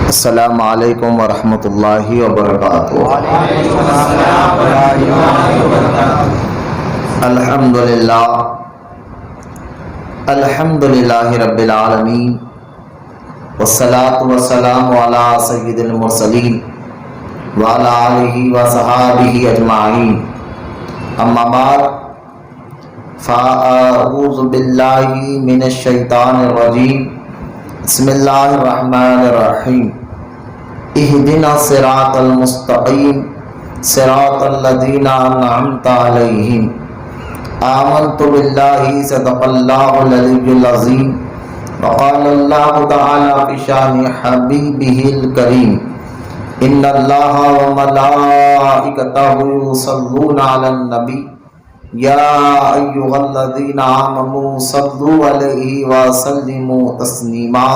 السلام علیکم ورحمۃ اللہ وبرکاتہ۔ الحمد للہ رب العالمین، والصلاة والسلام علی سید المرسلین وعلی آلہ وصحابہ اجمعین، اما بعد فاعوذ باللہ من الشیطان الرجیم، بسم اللہ الرحمن الرحیم۔ اہدنا الصراط المستقیم صراط الذین انعمت علیہم، آمنت باللہ صدق اللہ العلی العظیم، وقال اللہ تعالی فی شان حبیبہ الکریم، ان اللہ وملائکتہ یصلون علی النبی یا ایھا الذین آمنوا صلوا علیہ وسلموا تسلیما،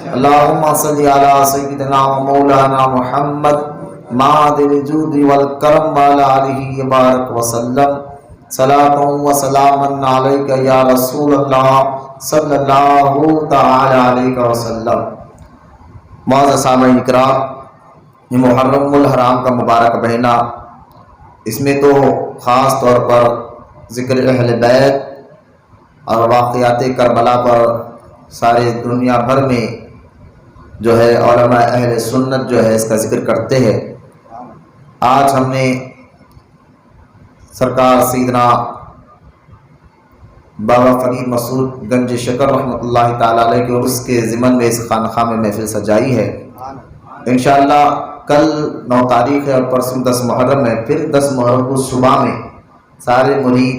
اللہم صل علی سیدنا و مولانا محمد معدن الجود والکرم وعلی آلہ وبارک وسلم، صلاۃ و سلاما علیک یا رسول اللہ صلی اللہ تعالی علیہ وسلم۔ معزز سامعین کرام، یہ محرم الحرام کا مبارک مہینہ، اس میں تو خاص طور پر ذکر اہل بیت اور واقعات کربلا پر سارے دنیا بھر میں جو ہے علماء اہل سنت جو ہے اس کا ذکر کرتے ہیں۔ آج ہم نے سرکار سیدنا بابا فرید مسعود گنج شکر رحمۃ اللہ تعالی علیہ کے عرس کے ضمن میں اس خانقاہ میں محفل سجائی ہے۔ انشاءاللہ کل 9 تاریخ ہے اور پرسوں 10 محرم ہے، پھر 10 محرم کو صبح میں سارے مرید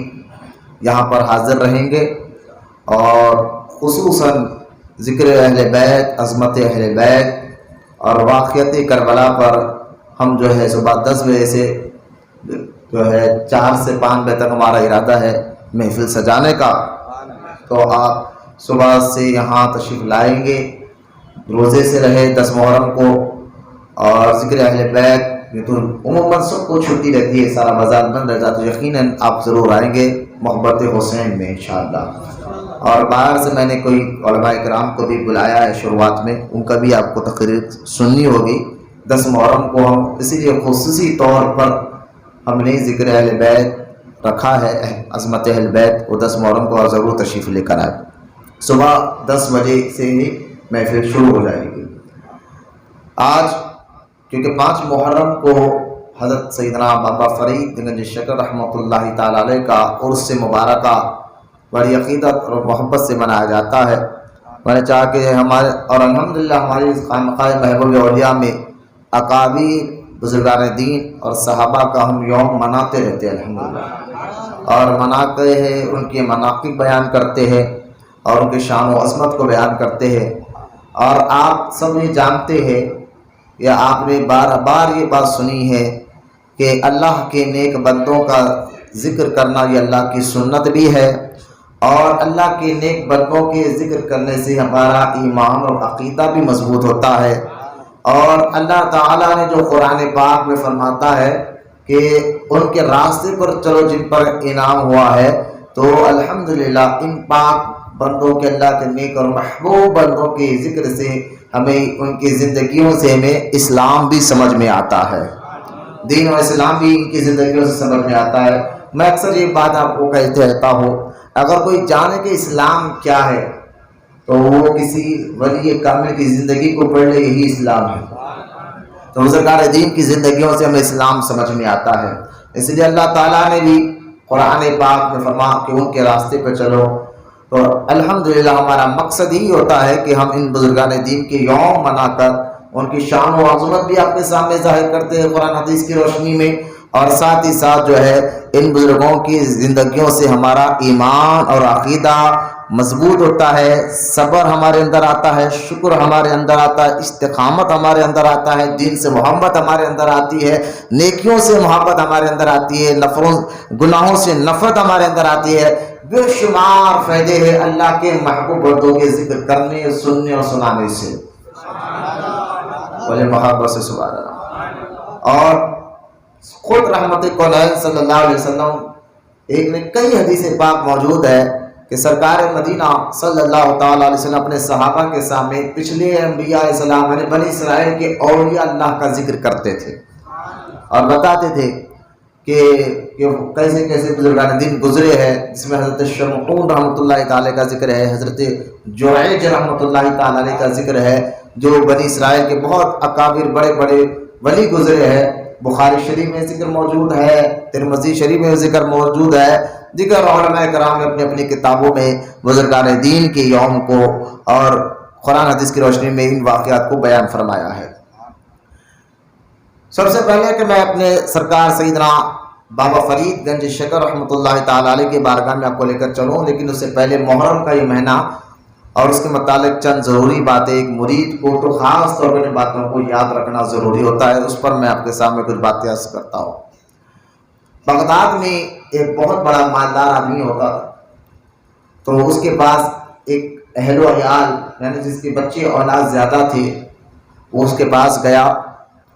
یہاں پر حاضر رہیں گے اور خصوصاً ذکر اہل بیت، عظمت اہل بیت اور واقعات کربلا پر ہم جو ہے صبح 10 بجے سے جو ہے 4 سے 5 بجے تک ہمارا ارادہ ہے محفل سجانے کا، تو آپ صبح سے یہاں تشریف لائیں گے، روزے سے رہے 10 محرم کو، اور ذکر اہل بیت یہ تو عموماً سب کو چھٹی رہتی ہے، سارا بازار بند رہتا، تو یقیناً آپ ضرور آئیں گے محبت حسین میں انشاءاللہ۔ اور باہر سے میں نے کوئی علماء کرام کو بھی بلایا ہے شروعات میں، ان کا بھی آپ کو تقریر سننی ہوگی۔ 10 محرم کو ہم اسی لیے خصوصی طور پر ہم نے ذکر اہل بیت رکھا ہے، عظمت اہل بیت، وہ 10 محرم کو ضرور تشریف لے کر آئے۔ صبح 10 بجے سے ہی محفل شروع ہو جائے گی۔ آج کیونکہ 5 محرم کو حضرت سیدنا بابا فرید گنج شکر رحمۃ اللہ تعالی علیہ کا عرس مبارکہ بڑی عقیدت اور محبت سے منایا جاتا ہے، میں نے چاہا کہ ہمارے اور الحمدللہ ہماری خانقاہ محبوب اولیاء میں اکابر بزرگان دین اور صحابہ کا ہم یوم مناتے رہتے ہیں الحمدللہ، اور مناتے ہیں، ان کے مناقب بیان کرتے ہیں اور ان کے شان و عظمت کو بیان کرتے ہیں۔ اور آپ سب یہ جانتے ہیں یا آپ نے بار بار یہ بات سنی ہے کہ اللہ کے نیک بندوں کا ذکر کرنا یہ اللہ کی سنت بھی ہے، اور اللہ کے نیک بندوں کے ذکر کرنے سے ہمارا ایمان اور عقیدہ بھی مضبوط ہوتا ہے۔ اور اللہ تعالیٰ نے جو قرآن پاک میں فرماتا ہے کہ ان کے راستے پر چلو جن پر انعام ہوا ہے، تو الحمدللہ ان پاک بندوں کے، اللہ کے نیک اور محبوب بندوں کے ذکر سے ہمیں ان کی زندگیوں سے ہمیں اسلام بھی سمجھ میں آتا ہے، دین و اسلام بھی ان کی زندگیوں سے سمجھ میں آتا ہے۔ میں اکثر یہ بات آپ کو کہتے رہتا ہوں، اگر کوئی جانے کہ اسلام کیا ہے تو وہ کسی ولی کامل کی زندگی کو پڑھ لے، یہی اسلام ہے۔ تو بزرگان دین کی زندگیوں سے ہمیں اسلام سمجھ میں آتا ہے، اس لیے اللہ تعالیٰ نے بھی قرآن پاک میں فرمایا کہ ان کے راستے پہ چلو۔ تو الحمدللہ ہمارا مقصد ہی ہوتا ہے کہ ہم ان بزرگان دین کے یوم منا کر ان کی شان و عظمت بھی آپ کے سامنے ظاہر کرتے ہیں قرآن حدیث کی روشنی میں، اور ساتھ ہی ساتھ جو ہے ان بزرگوں کی زندگیوں سے ہمارا ایمان اور عقیدہ مضبوط ہوتا ہے، صبر ہمارے اندر آتا ہے، شکر ہمارے اندر آتا ہے، استقامت ہمارے اندر آتا ہے، دین سے محبت ہمارے اندر آتی ہے، نیکیوں سے محبت ہمارے اندر آتی ہے، گناہوں سے نفرت ہمارے اندر آتی ہے۔ بے شمار فائدے ہیں اللہ کے محبوب بندوں کے ذکر کرنے، سننے اور سنانے سے، بولے محبت سے سبحان اللہ۔ اور خود رحمت کونین صلی اللہ علیہ وسلم ایک نے کئی حدیث پاک موجود ہے کہ سرکار مدینہ صلی اللہ تعالیٰ علیہ وسلم اپنے صحابہ کے سامنے پچھلے انبیاء السلام یعنی بنی اسرائیل کے اولیاء اللہ کا ذکر کرتے تھے اور بتاتے تھے کہ کیسے کیسے بزرگان دین گزرے ہیں، جس میں حضرت شمعون رحمۃ اللہ تعالی کا ذکر ہے، حضرت جریج رحمۃ اللہ تعالی کا ذکر ہے، جو بنی اسرائیل کے بہت اکابر بڑے بڑے ولی گزرے ہیں۔ بخاری شریف میں ذکر موجود ہے، ترمذی شریف میں ذکر موجود ہے، دیگر علماء کرام نے اپنی اپنی کتابوں میں بزرگان دین کے یوم کو اور قرآن حدیث کی روشنی میں ان واقعات کو بیان فرمایا ہے۔ سب سے پہلے کہ میں اپنے سرکار سیدنا بابا فرید گنج شکر رحمۃ اللہ تعالی علیہ کے بارگاہ میں آپ کو لے کر چلوں، لیکن اس سے پہلے محرم کا یہ مہینہ اور اس کے متعلق چند ضروری باتیں ایک مرید کو تو خاص طور پر ان باتوں کو یاد رکھنا ضروری ہوتا ہے، اس پر میں آپ کے سامنے کچھ باتیں عرض کرتا ہوں۔ بغداد میں ایک بہت بڑا مالدار آدمی ہوتا تھا، تو اس کے پاس ایک اہل و عیال یعنی جس کے بچے اولاد زیادہ تھے، وہ اس کے پاس گیا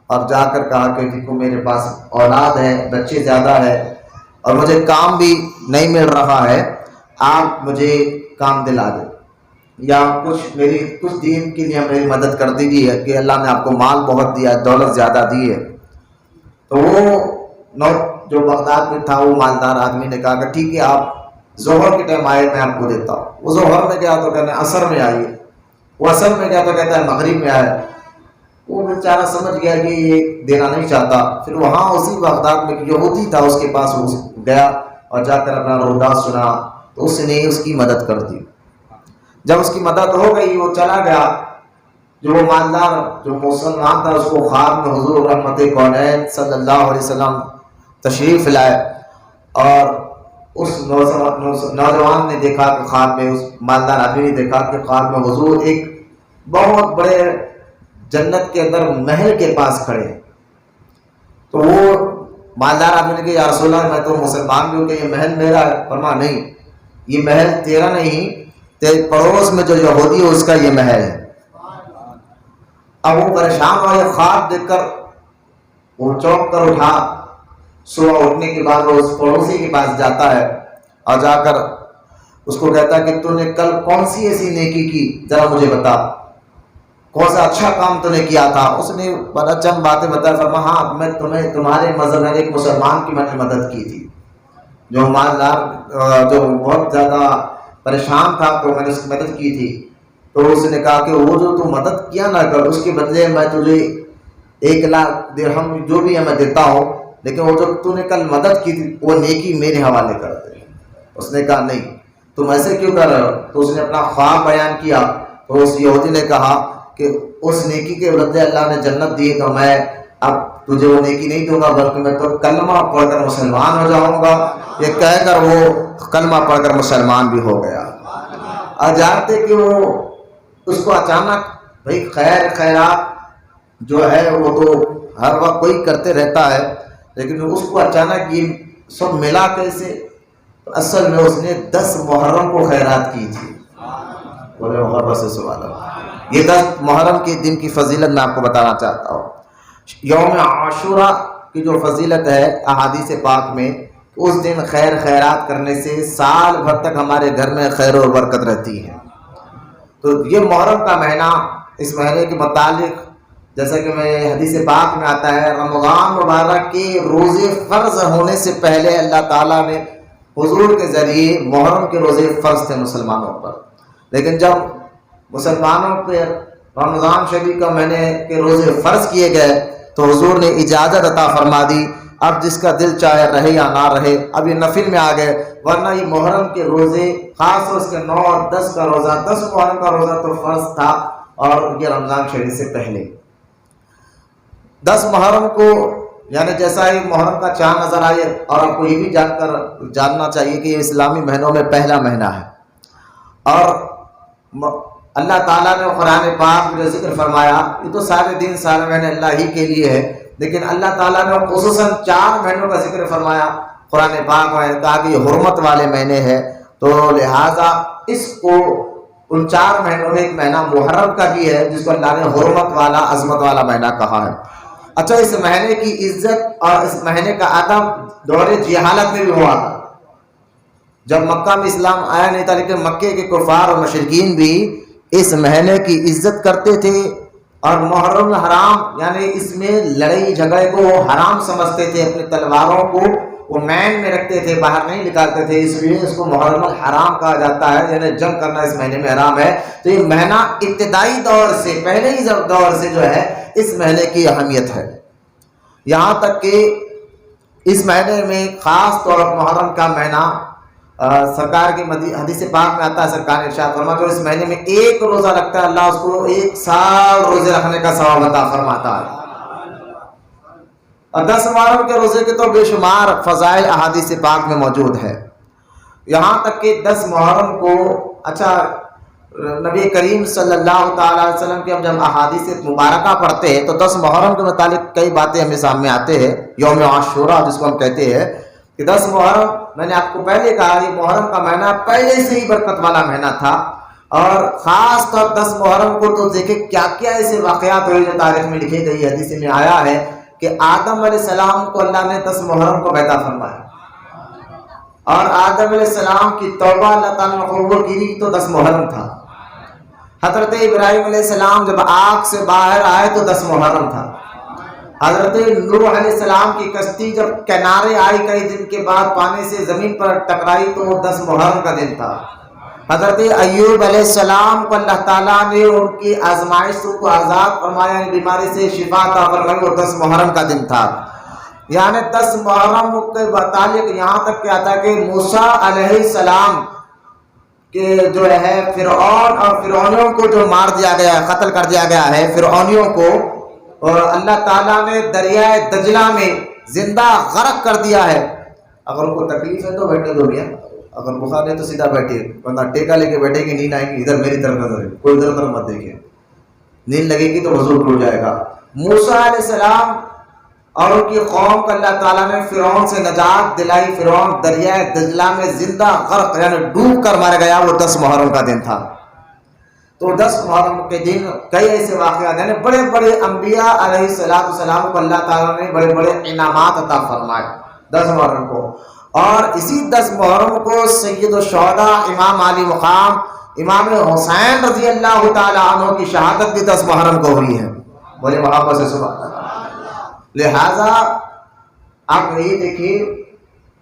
اور جا کر کہا کہ دیکھو میرے پاس اولاد ہے، بچے زیادہ ہے اور مجھے کام بھی نہیں مل رہا ہے، آپ مجھے کام دلا دیں یا کچھ دین کے لیے میری مدد کر دیجیے کہ اللہ نے آپ کو مال بہت دیا ہے، دولت زیادہ دی ہے۔ تو وہ جو بغداد میں تھا وہ مالدار آدمی نے کہا کہ ٹھیک ہے آپ ظہر کے ٹائم آئے میں آپ کو دیتا ہوں۔ وہ ظہر میں گیا تو کہتے ہیں عصر میں آئیے، وہ عصر میں گیا تو کہتا ہے مغرب میں آئے۔ وہ بیچارہ سمجھ گیا کہ یہ دینا نہیں چاہتا، پھر وہاں اسی بغداد میں یہودی تھا اس کے پاس وہ گیا اور جا کر اپنا رودا سنا تو اس نے اس کی مدد کر دی۔ جب اس کی مدد ہو گئی وہ چلا گیا، جو وہ مالدار جو مسلمان تھا اس کو خواب میں حضور رحمت کونین صلی اللہ علیہ وسلم تشریف لائے اور اس نوجوان نے دیکھا کہ خواب میں، اس مالدار آدمی نے دیکھا کہ خواب میں حضور ایک بہت بڑے جنت کے اندر محل کے پاس کھڑے ہیں۔ تو وہ مالدار آدمی نے کہا یا رسول اللہ میں تو مسلمان بھی ہوں کہ یہ محل میرا ہے؟ فرمایا نہیں، یہ محل تیرا نہیں، تیرے پڑوس میں جو یہودی ہے اس کا یہ محل ہے۔ اب وہ پریشان ہوا، یہ خواب دیکھ کر وہ چونک کر اٹھا، صبح اٹھنے کے بعد وہ اس پڑوسی کے پاس جاتا ہے اور جا کر اس کو کہتا ہے کہ تو نے کل کون سی ایسی نیکی کی ذرا مجھے بتا، کون سا اچھا کام تو نے کیا تھا؟ اس نے بڑا چند باتیں بتایا، فرمایا ہاں میں تمہارے مذہب میں ایک مسلمان کی میں نے مدد کی تھی، جو مالدار جو بہت زیادہ پریشان تھا تو میں نے اس کی مدد کی تھی۔ تو اس نے کہا کہ وہ جو تو مدد کیا نہ کر، اس کے بدلے میں تجھے 1,00,000 درہم جو بھی ہے میں دیتا ہوں، لیکن وہ جو تو نے کل مدد کی تھی وہ نیکی میرے حوالے کر دے۔ اس نے کہا نہیں تم ایسے کیوں کر رہے ہو؟ تو اس نے اپنا خواب بیان کیا تو اس یہودی نے کہا کہ اس نیکی کے بدلے اللہ نے جنت دی تو میں اب تجھے وہ نیکی نہیں دوں گا بلکہ میں تو کلمہ پڑھ کر مسلمان ہو جاؤں گا۔ یہ کہہ کر وہ کلمہ پڑھ کر مسلمان بھی ہو گیا۔ اور جانتے کہ وہ اس کو اچانک بھائی خیرات جو ہے وہ تو ہر وقت کوئی کرتے رہتا ہے، لیکن اس کو اچانک یہ سب ملا کیسے؟ اصل میں اس نے 10 محرم کو خیرات کی تھی۔ بولے محرم سے سوال ہے، یہ 10 محرم کے دن کی فضیلت میں آپ کو بتانا چاہتا ہوں۔ یوم عاشورہ کی جو فضیلت ہے احادیث پاک میں، اس دن خیرات کرنے سے سال بھر تک ہمارے گھر میں خیر و برکت رہتی ہے۔ تو یہ محرم کا مہینہ، اس مہینے کے متعلق جیسا کہ میں حدیث پاک میں آتا ہے، رمضان مبارک کے روزے فرض ہونے سے پہلے اللہ تعالیٰ نے حضور کے ذریعے محرم کے روزے فرض تھے مسلمانوں پر، لیکن جب مسلمانوں پہ رمضان شریف کا مہینے کے روزے فرض کیے گئے تو حضور نے اجازت عطا فرما دی، اب جس کا دل چاہے رہے یا نہ رہے، اب یہ نفل میں آ گئے، ورنہ یہ محرم کے روزے خاص طور سے 9 اور 10 کا روزہ، 10 محرم کا روزہ تو فرض تھا اور یہ رمضان شریف سے پہلے 10 محرم کو یعنی جیسا ہی محرم کا چاند نظر آئے، اور آپ کو یہ بھی جاننا چاہیے کہ یہ اسلامی مہینوں میں پہلا مہینہ ہے، اور اللہ تعالیٰ نے قرآن پاک میں ذکر فرمایا، یہ تو سارے دن سارے مہینے اللہ ہی کے لیے ہے، لیکن اللہ تعالیٰ نے خصوصاً 4 مہینوں کا ذکر فرمایا قرآن پاک میں، کہا کہ یہ حرمت والے مہینے ہیں، تو لہٰذا اس کو ان 4 مہینوں میں ایک مہینہ محرم کا بھی ہے جس کو اللہ نے حرمت والا عظمت والا مہینہ کہا ہے۔ اچھا، اس مہینے کی عزت اور اس مہینے کا ادب دور جہالت میں بھی ہوا تھا، جب مکہ میں اسلام آیا نہیں تھا، لیکن مکے کے کفار اور مشرکین بھی اس مہینے کی عزت کرتے تھے، اور محرم الحرام یعنی اس میں لڑائی جھگڑے کو وہ حرام سمجھتے تھے، اپنی تلواروں کو وہ مین میں رکھتے تھے، باہر نہیں نکالتے تھے، اس لیے اس کو محرم الحرام کہا جاتا ہے، یعنی جنگ کرنا اس مہینے میں حرام ہے۔ تو یہ مہینہ ابتدائی دور سے، پہلے ہی دور سے جو ہے اس مہینے کی اہمیت ہے، یہاں تک کہ اس مہینے میں خاص طور پر محرم کا مہینہ سرکار کی حدیث پاک میں آتا ہے، سرکار نے ارشاد فرمایا جو اس مہینے میں ایک روزہ رکھتا ہے اللہ اس کو 1 سال روزے رکھنے کا ثواب عطا فرماتا ہے۔ اور 10 محرم کے روزے کے تو بے شمار فضائل احادیث پاک میں موجود ہے، یہاں تک کہ 10 محرم کو نبی کریم صلی اللہ تعالی علیہ وسلم کی ہم جب احادیث مبارکہ پڑھتے ہیں تو 10 محرم کے متعلق کئی باتیں ہمیں سامنے آتے ہیں۔ یوم عاشوراء جس کو ہم کہتے ہیں کہ 10 محرم، میں نے آپ کو پہلے کہا یہ محرم کا مہینہ پہلے سے ہی برکت والا مہینہ تھا، اور خاص طور 10 محرم کو تو دیکھیں کیا کیا ایسے واقعات ہوئے جو تاریخ میں لکھی گئی، حدیث میں آیا ہے کہ آدم علیہ السلام کو اللہ نے 10 محرم کو پیدا فرمایا، اور آدم علیہ السلام کی توبہ اللہ تعالیٰ نے قبول کی تو 10 محرم تھا۔ حضرت ابراہیم علیہ السلام جب آگ سے باہر آئے تو 10 محرم تھا۔ حضرت نوح علیہ السلام کی کشتی جب کنارے آئی کئی دن کے بعد پانی سے زمین پر ٹکرائی تو وہ 10 محرم کا دن تھا۔ حضرت ایوب علیہ السلام کو اللہ تعالیٰ نے ان کی آزمائشوں کو آزاد فرمایا، بیماری سے شفا عطا فرمائی، وہ 10 محرم کا دن تھا۔ یعنی 10 محرم کے متعلق یہاں تک کیا تھا کہ موسیٰ علیہ السلام کہ جو ہے فرعون اور فرعونیوں کو جو مار دیا گیا ہے، قتل کر دیا گیا ہے فرعونیوں کو، اور اللہ تعالیٰ نے دریائے دجلہ میں زندہ غرق کر دیا ہے۔ اگر ان کو تکلیف ہے تو بیٹھے دو گیا، اگر بخار ہے تو سیدھا بیٹھے، ورنہ ٹیکا لے کے بیٹھے گی، نیند آئے گی ادھر میری طرف نظر ہے، کوئی ادھر طرف مت دیکھے، نیند لگے گی تو وضو ٹوٹ جائے گا۔ موسیٰ علیہ السلام اور ان کی قوم کو اللہ تعالیٰ نے فرعون سے نجات دلائی، فرعون دریائے دجلہ میں زندہ غرق یعنی ڈوب کر مر گیا، وہ 10 محرم کا دن تھا۔ تو 10 محرم کے دن کئی ایسے واقعات یعنی بڑے بڑے انبیاء علیہ السلام کو اللہ تعالیٰ نے بڑے بڑے انعامات عطا فرمائے 10 محرم کو، اور اسی 10 محرم کو سید الشہداء امام علی مقام امام حسین رضی اللہ تعالیٰ عنہ کی شہادت بھی 10 محرم کو ہوئی ہے، بولے محبت سے سبحان اللہ۔ لہذا آپ یہ دیکھیے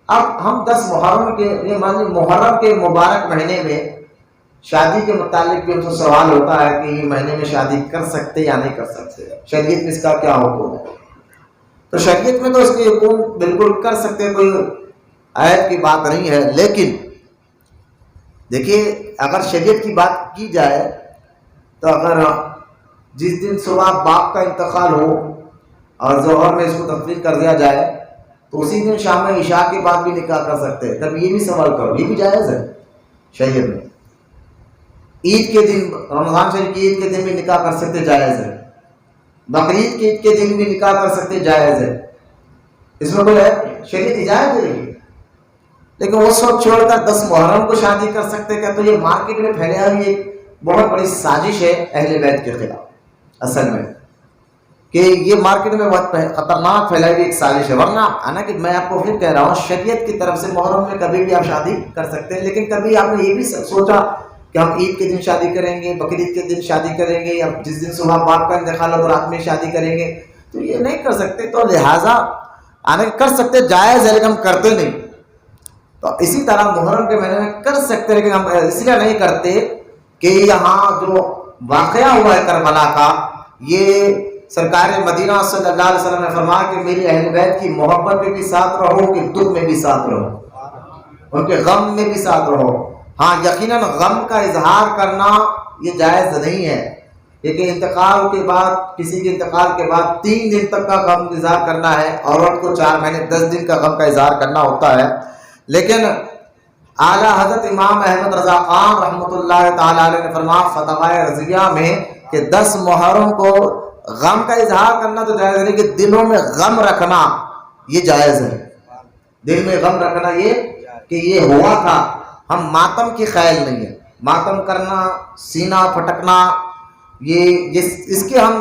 اب ہم 10 محرم کے محرم کے مبارک مہینے میں شادی کے متعلق بھی ہم سے سوال ہوتا ہے کہ یہ مہینے میں شادی کر سکتے یا نہیں کر سکتے، شریعت میں اس کا کیا حکم ہے؟ تو شریعت میں تو اس کے حکم بالکل کر سکتے، کوئی آیت کی بات نہیں ہے، لیکن دیکھیے اگر شریعت کی بات کی جائے تو اگر جس دن صبح باپ کا انتقال ہو اور ظہر میں اس کو تفریح کر دیا جائے تو اسی دن شام میں عشاء کے بعد بھی نکاح کر سکتے ہیں، تب یہ بھی سوال کرو یہ بھی جائز ہے شریعت میں؟ عید کے دن، رمضان شریف کی عید کے دن بھی نکاح کر سکتے، جائز ہے۔ بقرعید کی عید کے دن بھی نکاح کر سکتے، جائز ہے۔ اس میں کوئی ہے شریعت اجازت دے رہی ہے، لیکن وہ سب چھوڑ کر 10 محرم کو شادی کر سکتے کیا؟ تو یہ مارکیٹ میں پھیلا ہوئی ایک بہت بڑی سازش ہے اہل بیت کے خلاف، اصل میں کہ یہ مارکیٹ میں بہت خطرناک پھیلائی ہوئی ایک سازش ہے۔ ورنہ حالانکہ میں آپ کو پھر کہہ رہا ہوں شریعت کی طرف سے محرم میں کبھی بھی آپ شادی کر سکتے ہیں، لیکن کبھی آپ نے یہ بھی سوچا کہ ہم عید کے دن شادی کریں گے، بقرعید کے دن شادی کریں گے، یا جس دن صبح باپ کا انتقال ہو تو رات میں شادی کریں گے؟ تو یہ نہیں کر سکتے، تو لہٰذا کر سکتے جائز ہے لیکن ہم کرتے نہیں۔ تو اسی طرح محرم کے مہینے میں کر سکتے لیکن ہم اس لیے نہیں کرتے کہ یہاں جو واقعہ ہوا ہے کربلا کا، یہ سرکار مدینہ صلی اللہ علیہ وسلم نے فرمایا کہ میری اہل بیت کی محبت میں بھی ساتھ رہو، کہ دکھ میں بھی ساتھ رہو، ان کے غم میں بھی ساتھ رہو۔ ہاں یقیناً غم کا اظہار کرنا یہ جائز نہیں ہے، لیکن انتقال کے بعد، کسی کے انتقال کے بعد 3 دن تک کا غم اظہار کرنا ہے، عورت کو 4 مہینے 10 دن کا غم کا اظہار کرنا ہوتا ہے۔ لیکن اعلیٰ حضرت امام احمد رضا خان رحمۃ اللہ تعالیٰ علیہ نے فرمایا فتاوی رضویہ میں کہ 10 محرم کو غم کا اظہار کرنا تو جائز نہیں، کہ دلوں میں غم رکھنا یہ جائز ہے، دل میں غم رکھنا یہ کہ یہ ہوا تھا، ہم ماتم کی خیال نہیں ہے، ماتم کرنا، سینہ پھٹکنا، یہ اس کے ہم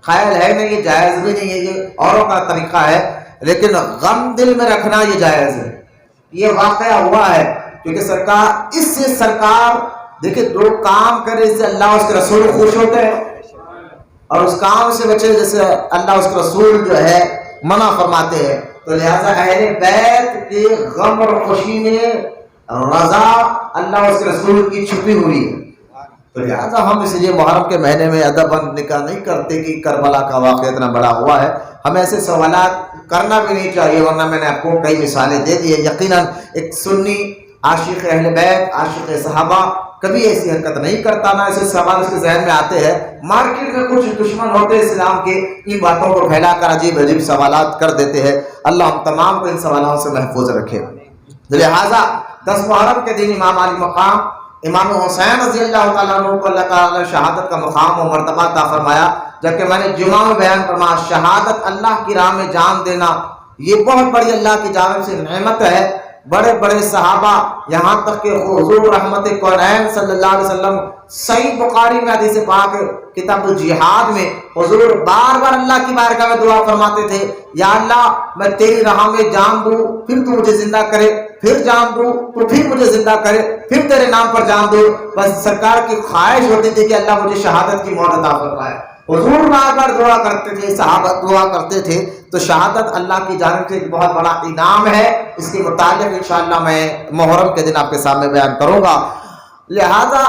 خیال ہے نہیں، یہ جائز بھی نہیں ہے، یہ اوروں کا طریقہ ہے، لیکن غم دل میں رکھنا یہ جائز ہے۔ یہ واقعہ ہوا ہے کیونکہ سرکار اس سے سرکار دیکھیں جو کام کرے اس سے اللہ اس کے رسول خوش ہوتے ہیں، اور اس کام سے بچے جیسے اللہ اس کے رسول جو ہے منع فرماتے ہیں. تو لہذا اہل بیت کے غم اور خوشی میں رضا اللہ اس کے رسول کی چھپی ہوئی ہے. تو لہٰذا ہم اس لیے محرم کے مہینے میں ادب نکاح نہیں کرتے کہ کربلا کا واقعہ اتنا بڑا ہوا ہے. ہمیں ایسے سوالات کرنا بھی نہیں چاہیے، ورنہ میں نے آپ کو کئی مثالیں دے دی ہے. یقیناً ایک سنی عاشق اہل بیت عاشق صحابہ کبھی ایسی حرکت نہیں کرتا، نہ ایسے سوال اس کے ذہن میں آتے ہیں. مارکیٹ میں کچھ دشمن ہوتے ہیں اسلام کے، ان باتوں کو پھیلا کر عجیب عجیب سوالات کر دیتے ہیں. اللہ ہم تمام کو ان سوالوں سے محفوظ رکھے. لہٰذا 10 محرم کے دن امام علی مقام امام حسین رضی اللہ تعالیٰ عنہ کو اللہ تعالیٰ نے شہادت کا مقام و مرتبہ عطا فرمایا. جبکہ میں نے جمعہ میں بیان فرمایا شہادت اللہ کی راہ میں جان دینا یہ بہت بڑی اللہ کی جانب سے نعمت ہے. بڑے بڑے صحابہ یہاں تک کہ حضور رحمت کونین صلی اللہ علیہ وسلم صحیح بخاری میں حدیث پاک کتاب الجہاد میں حضور بار بار اللہ کی بارگاہ میں دعا فرماتے تھے، یا اللہ میں تیری راہ میں جان دوں پھر تو مجھے زندہ کرے، پھر جان دوں تو پھر مجھے زندہ کرے، پھر تیرے نام پر جان دوں. بس سرکار کی خواہش ہوتی تھی کہ اللہ مجھے شہادت کی موت عطا فرمائے. حضور بار بار دعا کرتے تھے، صحابہ دعا کرتے تھے. تو شہادت اللہ کی جانب سے ایک بہت بڑا انعام ہے. اس کے متعلق انشاءاللہ میں محرم کے دن آپ کے سامنے بیان کروں گا. لہذا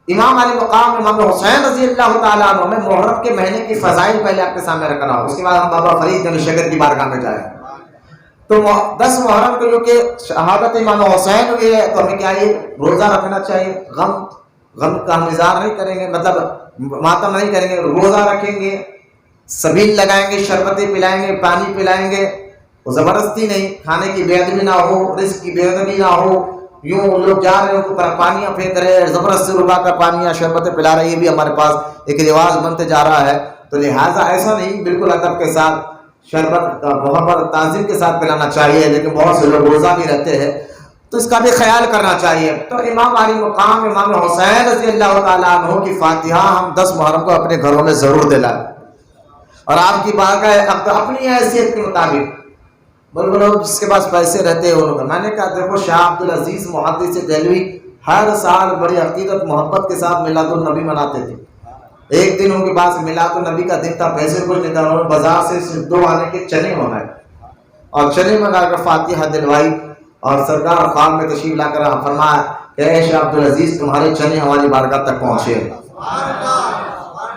امام علی مقام امام حسین رضی اللہ تعالیٰ عنہ میں محرم کے مہینے کی فضائل پہلے آپ کے سامنے رکھنا ہو، اس کے بعد ہم بابا فرید جنگ شکر کی بارگاہ میں جائیں. تو 10 محرم کو جو کہ شہادت امام حسین ہوئی ہے تو ہمیں کیا یہ روزہ رکھنا چاہیے. غم کا ہم اظہار نہیں کریں گے، مطلب ماتم نہیں کریں گے، روزہ رکھیں گے، سبیل لگائیں گے، شربتیں پلائیں گے، پانی پلائیں گے. زبردستی نہیں، کھانے کی بے ادبی نہ ہو، رزق کی بے ادبی نہ ہو. یوں لوگ جا رہے ہیں اوپر پانیاں پھینک رہے، زبردستی رکا کر پانیاں شربتیں پلا رہے، یہ بھی ہمارے پاس ایک رواج بنتے جا رہا ہے. تو لہٰذا ایسا نہیں، بالکل ادب کے ساتھ شربت محبت تعظیم کے ساتھ پلانا چاہیے. لیکن بہت سے لوگ روزہ بھی رہتے ہیں تو اس کا بھی خیال کرنا چاہیے. تو امام علی مقام امام حسین رضی اللہ تعالیٰ عنہ کی فاتحہ ہم 10 محرم کو اپنے گھروں میں ضرور دلائیں، اور آپ کی بارگاہ اپنی حیثیت کے مطابق بولو جس کے پاس پیسے رہتے ہیں وہ لوگ. میں نے کہا دیکھو شاہ عبدالعزیز محدث دہلوی ہر سال بڑی عقیدت محبت کے ساتھ میلاد النبی مناتے تھے. ایک دن ان کے پاس میلاد النبی کا دن تھا، پیسے کچھ نہیں تھا، انہوں نے بازار سے صرف 2 آنے کے چنے منگائے اور چنے منگا کر فاتحہ دلوائی. اور سرکار خواب میں تشریف لا کر فرمایا کہ اے شاہ عبدالعزیز تمہارے چنے ہماری بارگاہ تک پہنچے.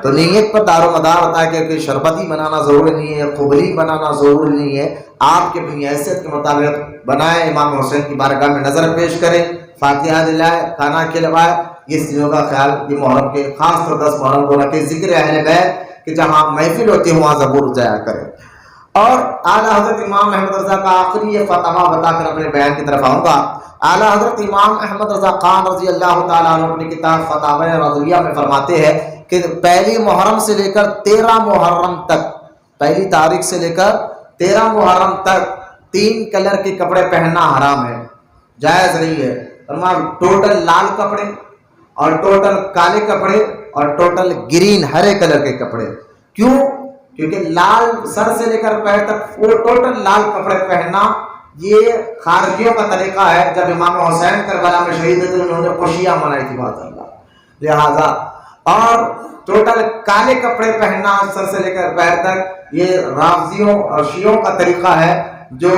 تو نیت پر دار و مدار ہوتا ہے کہ شربتی بنانا ضروری نہیں ہے، قبلی بنانا ضروری نہیں ہے. آپ کے اپنی حیثیت کے مطابق بنائیں، امام حسین کی بارگاہ میں نظر پیش کریں، فاتحہ دلائے، کھانا کھلوائے. یہ چیزوں کا خیال یہ محرم کے خاص طور 10 محرم کو رکھے. ذکر اہل بیت کہ جہاں محفل ہوتی ہے وہاں ضرور جایا کریں. اور اعلیٰ حضرت امام احمد رضا کا آخری یہ فتویٰ بتا کر اپنے بیان کی طرف آؤں گا. اعلیٰ حضرت امام احمد رضا خان رضی اللہ تعالیٰ عنہ اپنی کتاب فتاوی رضویہ میں فرماتے ہیں کہ پہلی محرم سے لے کر 13 محرم تک، پہلی تاریخ سے لے کر 13 محرم تک 3 کلر کے کپڑے پہننا حرام ہے، جائز نہیں ہے. ٹوٹل لال کپڑے اور ٹوٹل کالے کپڑے اور ٹوٹل گرین ہرے کلر کے کپڑے. کیوں؟ کیونکہ لال سر سے لے کر پیر تک وہ ٹوٹل لال کپڑے پہننا یہ خارجیوں کا طریقہ ہے. جب امام حسین کربلا میں شہید ہوئے انہوں نے خوشیاں منائی تھی بات اللہ. لہذا اور ٹوٹل کالے کپڑے پہننا سر سے لے کر پیر تک یہ رافضیوں اور شیعوں کا طریقہ ہے، جو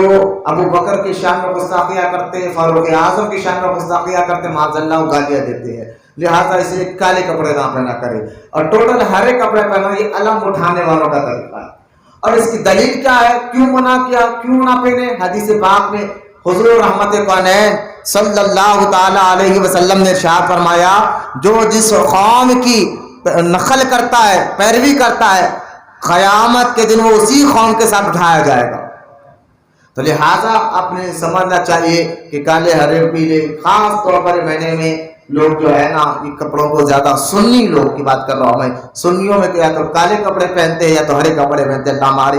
ابو بکر کی شان میں گستاخیاں کرتے، فاروق اعظم کی شان میں گستاخیاں کرتے، معاذ اللہ گالیاں دیتے ہیں. لہٰذا اسے کالے کپڑے نہ پہنا کرے اور ٹوٹل ہرے کپڑے پہنا. یہ علم اٹھانے والوں کا طریقہ ہے. اور اس کی دلیل کیا ہے؟ کیوں منع کیا، کیوں نہ پہنے؟ حدیث پاک میں حضور رحمت کونین صلی اللہ تعالی علیہ وسلم نے ارشاد فرمایا جو جس قوم کی نقل کرتا ہے، پیروی کرتا ہے، قیامت کے دن وہ اسی قوم کے ساتھ اٹھایا جائے گا. تو لہٰذا اپنے سمجھنا چاہیے کہ کالے ہرے پیلے خاص طور پر مہینے میں لوگ جو ہے نا یہ کپڑوں کو زیادہ سنی لوگ کی بات کر رہا ہوں میں، سنیوں میں یا تو کالے کپڑے پہنتے ہیں یا تو ہرے کپڑے پہنتے ہیں. اللہ ہماری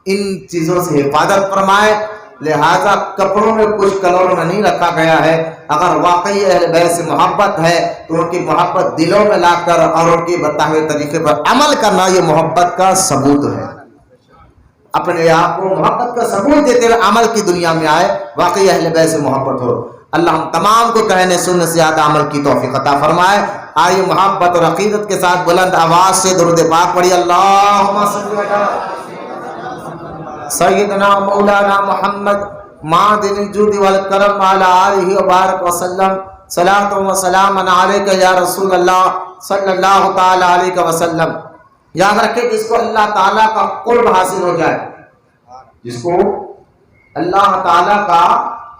ان چیزوں سے حفاظت فرمائے. لہٰذا کپڑوں میں کچھ کلروں میں نہیں رکھا گیا ہے. اگر واقعی اہل بیت سے محبت ہے تو ان کی محبت دلوں میں لا کر اور ان کے بتائے ہوئے طریقے پر عمل کرنا یہ محبت کا ثبوت ہے. اپنے آپ کو محبت کا ثبوت دیتے ہوئے عمل کی دنیا میں آئے، واقعی اہل بیت سے محبت ہو. اللہ ہم تمام کو کہنے سننے سے زیادہ عمل کی توفیق عطا فرمائے. آئیے محبت اور عقیدت کے ساتھ بلند آواز سے درود پاک پڑھی. اللہم صلی علی سیدنا مولانا محمد معدن الجود والکرم وعلی آلہ وبارک وسلم. صلاۃ و سلام علیک یا رسول اللہ صلی اللہ تعالی علیہ وسلم. یاد رکھیں جس کو اللہ تعالیٰ کا قرب حاصل ہو جائے، جس کو اللہ تعالیٰ کا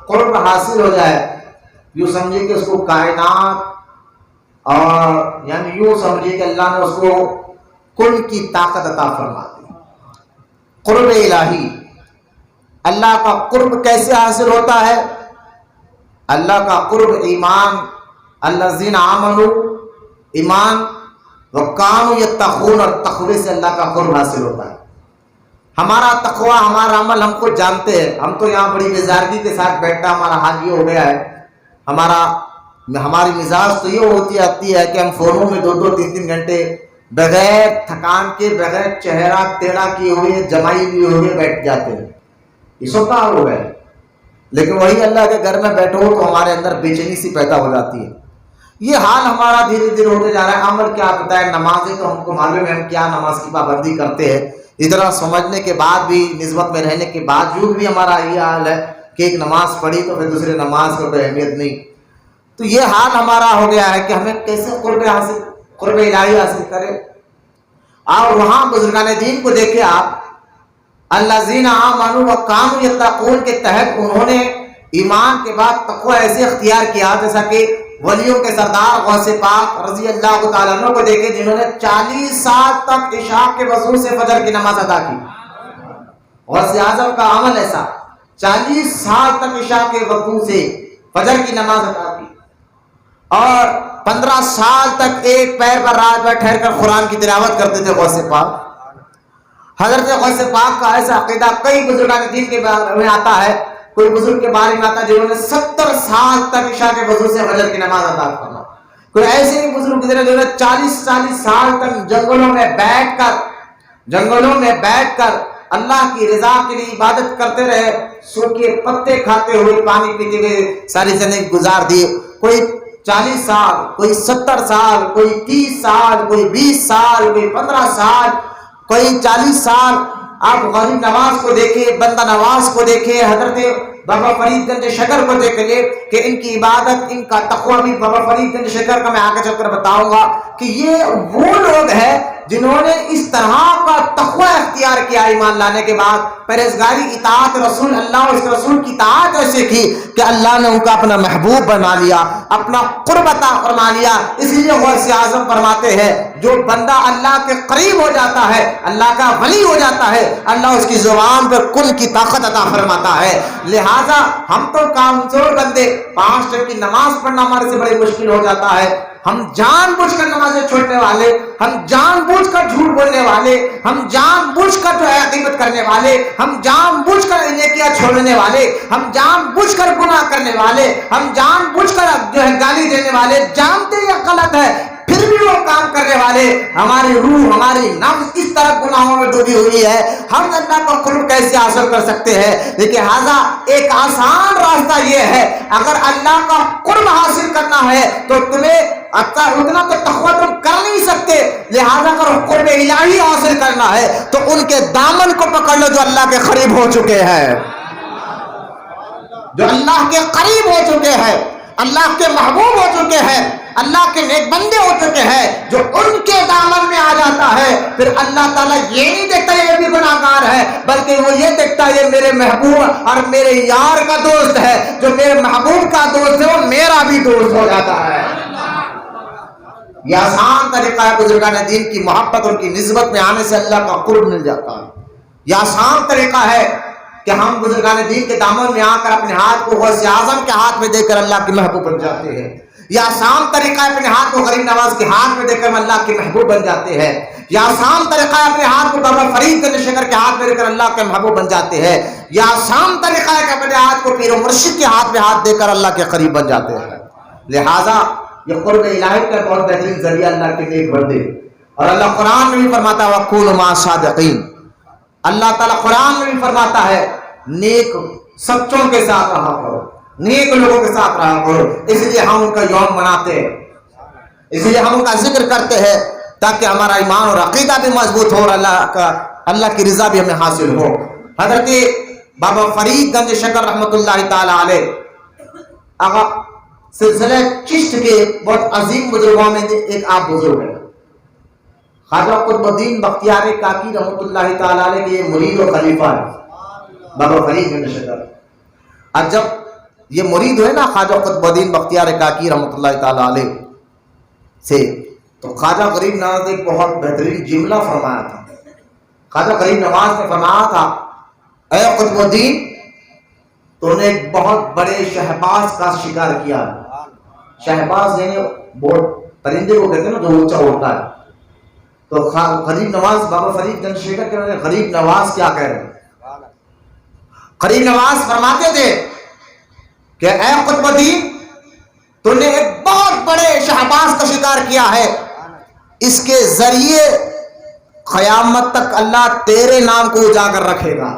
قرب حاصل ہو جائے، یوں سمجھے کہ اس کو کائنات اور یعنی یوں سمجھے کہ اللہ نے اس کو کل کی طاقت عطا فرما دی. قرب الہی، اللہ کا قرب کیسے حاصل ہوتا ہے؟ اللہ کا قرب ایمان، الذین آمنوا، ایمان، وکانوا یتقون، اور تقوی سے اللہ کا قرب حاصل ہوتا ہے. ہمارا تقوی، ہمارا عمل ہم کو جانتے ہیں. ہم تو یہاں بڑی بیزارگی کے ساتھ بیٹھتا، ہمارا حال یہ ہو گیا ہے، ہماری مزاج تو یہ ہوتی آتی ہے کہ ہم فونوں میں 2-2 3-3 گھنٹے بغیر تھکان کے، بغیر چہرہ ٹیڑھا کیے ہوئے، جمائی لیے ہوئے بیٹھ جاتے ہیں. یہ سب کا حال ہو گیا ہے. لیکن وہی اللہ کے گھر میں بیٹھو تو ہمارے اندر بے چینی سی پیدا ہو جاتی ہے. یہ حال ہمارا دھیرے دھیرے ہوتے جا رہا ہے. عمل کیا پتہ ہے، نمازیں تو ہم کو معلوم ہے ہم کیا نماز کی پابندی کرتے ہیں. اتنا سمجھنے کے بعد بھی، نسبت میں رہنے کے باوجود بھی ہمارا یہ حال ہے کہ ایک نماز پڑھی تو پھر دوسرے نماز کو کوئی اہمیت نہیں. تو یہ حال ہمارا ہو گیا ہے کہ ہمیں کیسے قرب الہی حاصل کرے. اور وہاں بزرگان دین کو دیکھے آپ، الذین آمنوا وکانوا یتقون کے تحت انہوں نے ایمان کے بعد تقوی ایسے اختیار کیا جیسا کہ ولیوں کے سردار غوث پاک رضی اللہ تعالیٰ عنہ کو دیکھے جنہوں نے 40 سال تک عشاء کے وضو سے فجر کی نماز ادا کی. غوث اعظم کا عمل ایسا، 40 سال تک عشاء کے وضو سے فجر کی نماز ادا کی، اور 15 سال تک ایک پیر پر رات بھر ٹھہر کر قرآن کی تلاوت کرتے تھے غوث پاک. حضرت غوث پاک کا ایسا عقیدہ کئی بزرگان دین کے بارے میں آتا ہے. کوئی بزرگ کے بارے میں آتا ہے جنہوں نے 70 سال تک عشاء کے وضو سے فجر کی نماز ادا کرنا. کوئی ایسے ہی بزرگ گزرے جنہوں نے 40 سال تک جنگلوں میں بیٹھ کر اللہ کی رضا کے لیے عبادت کرتے رہے، سوکھے پتے کھاتے ہوئے، پانی پیتے ہوئے ساری زندگی گزار دی. کوئی 40 سال، کوئی 70 سال، کوئی 30 سال، کوئی 20 سال، کوئی 15 سال، کوئی 40 سال. آپ غریب نواز کو دیکھیں، بندہ نواز کو دیکھیں، حضرت بابا فرید گنج شکر کو دیکھ لے کہ ان کی عبادت، ان کا تقوی بھی بابا فرید گنج شکر کا میں آگے چل کر بتاؤں گا کہ یہ وہ لوگ ہیں جنہوں نے اس طرح کا تقوی اختیار کیا ایمان لانے کے بعد، پرہیزگاری، اطاعت رسول اللہ اور اس رسول کی اطاعت ایسے کی کہ اللہ نے ان کا اپنا محبوب بنا لیا، اپنا قرب عطا فرما لیا. اس لیے غوث اعظم فرماتے ہیں جو بندہ اللہ کے قریب ہو جاتا ہے، اللہ کا ولی ہو جاتا ہے، اللہ اس کی زبان پر کل کی طاقت عطا فرماتا ہے. لہذا ہم تو کمزور بندے، 5 ٹائم کی نماز پڑھنا ہمارے سے بڑی مشکل ہو جاتا ہے. ہم جان بوجھ کر نمازیں چھوڑنے والے، ہم جان بوجھ کر جھوٹ بولنے والے، ہم جان بوجھ کر جو ہے غیبت کرنے والے، ہم جان بوجھ کر نیکیاں چھوڑنے والے، ہم جان بوجھ کر گناہ کرنے والے، ہم جان بوجھ کر جو ہے گالی دینے والے، جانتے یہ غلط ہے پھر بھی وہ کام کرنے والے. ہماری روح، ہماری نفس اس طرح گناہوں میں ڈوبی ہوئی ہے. ہم اللہ کا قرب کیسے حاصل کر سکتے ہیں؟ لہذا ایک آسان راستہ یہ ہے، اگر اللہ کا قرب حاصل کرنا ہے تو تمہیں اتنا تو تقوی تم کر نہیں سکتے، لہذا اگر قرب الہی حاصل کرنا ہے تو ان کے دامن کو پکڑ لو جو اللہ کے قریب ہو چکے ہیں، جو اللہ کے قریب ہو چکے ہیں، اللہ کے محبوب ہو چکے ہیں، اللہ کے نیک بندے ہو چکے ہیں. جو ان کے دامن میں آ جاتا ہے پھر اللہ تعالیٰ یہ نہیں دیکھتا یہ بھی گناہ گار ہے، بلکہ وہ یہ دیکھتا ہے یہ میرے محبوب اور میرے یار کا دوست ہے. جو میرے محبوب کا دوست ہے وہ میرا بھی دوست ہو جاتا ہے. یہ آسان طریقہ ہے بزرگان دین کی محبت اور کی نسبت میں آنے سے اللہ کا قرب مل جاتا ہے. یہ آسان طریقہ ہے کہ ہم بزرگان دین کے دامن میں آ کر اپنے ہاتھ کو غوث اعظم کے ہاتھ میں دے کر اللہ کے محبوب بن جاتے ہیں. یہ آسان طریقہ ہے اپنے ہاتھ کو غریب نواز کے ہاتھ میں دے کر اللہ کے محبوب بن جاتے ہیں. یہ آسان طریقہ ہے اپنے ہاتھ کو بابا فرید گنج شکر کے ہاتھ میں دے کر اللہ کے محبوب بن جاتے ہیں. یہ آسان طریقہ ہے کہ اپنے ہاتھ کو پیر و مرشد کے ہاتھ میں ہاتھ دے کر اللہ کے قریب بن جاتے ہیں. لہذا یہ قرب الہی کا بہت بہترین ذریعہ اللہ کے نیک بندے. اور اللہ قرآن میں بھی فرماتا ہے وَكُونُوا مَعَ الصَّادِقِينَ. اللہ تعالیٰ قرآن میں بھی فرماتا ہے نیک سچوں کے ساتھ رہا کرو. نیک لوگوں کے ساتھ رہا کرو. اس لیے ہم ان کا یوم مناتے ہیں, اس لیے ہم ان کا ذکر کرتے ہیں تاکہ ہمارا ایمان اور عقیدہ بھی مضبوط ہو اور اللہ کی رضا بھی ہمیں حاصل ہو. حضرت بابا فرید گنج شکر رحمۃ اللہ تعالی علیہ آقا سلسلہ چشت کے بہت عظیم بزرگوں میں ایک آپ بزرگ ہیں. خواجہ قطب الدین بختیار کاکی رحمۃ اللہ تعالی علیہ کے مرید و خلیفہ ہیں بابا فرید گنج شکر. اور جب یہ مرید ہوئے نا خواجہ قطب الدین بختیار کاکی رحمۃ اللہ تعالی علیہ سے, تو خواجہ غریب نواز نے ایک بہت بہترین جملہ فرمایا تھا. خواجہ غریب نواز نے فرمایا تھا, اے قطب الدین تو نے ایک بہت بڑے شہباز کا شکار کیا. شہباز یعنی بہت پرندے کو کہتے ہیں نا جو اونچا اڑتا ہے. تو غریب نواز بابا فرید گنج شکر کے غریب نواز کیا کہہ رہے ہیں؟ غریب نواز فرماتے تھے کہ اے قطب الدین تو نے ایک بہت بڑے شہباز کا شکار کیا ہے, اس کے ذریعے قیامت تک اللہ تیرے نام کو اجاگر رکھے گا.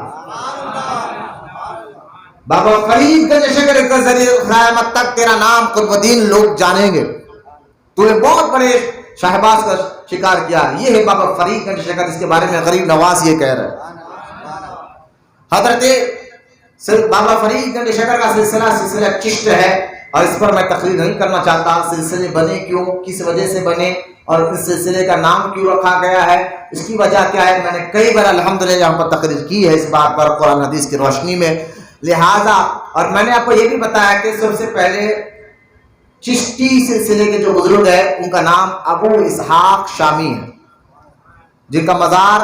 بابا فرید گنج شکر کے ذریعے قیامت تک تیرا نام قطب الدین لوگ جانیں گے. تو نے بہت بڑے شہباز کا شکار کیا. یہ ہے بابا فرید گنج شکر, اس کے بارے میں غریب نواز یہ کہہ رہے ہیں. حضرت بابا فرید گنج شکر کا سلسلہ چشت ہے, اور اس پر میں تقریر نہیں کرنا چاہتا. سلسلے بنے کیوں, کس وجہ سے بنے, اور اس سلسلے کا نام کیوں رکھا گیا ہے, اس کی وجہ کیا ہے, میں نے کئی بار الحمدللہ یہاں پر تقریر کی ہے اس بات پر قرآن حدیث کی روشنی میں. لہذا اور میں نے آپ کو یہ بھی بتایا کہ سب سے پہلے چشتی سلسلے کے جو بزرگ ہیں ان کا نام ابو اسحاق شامی ہے, جن کا مزار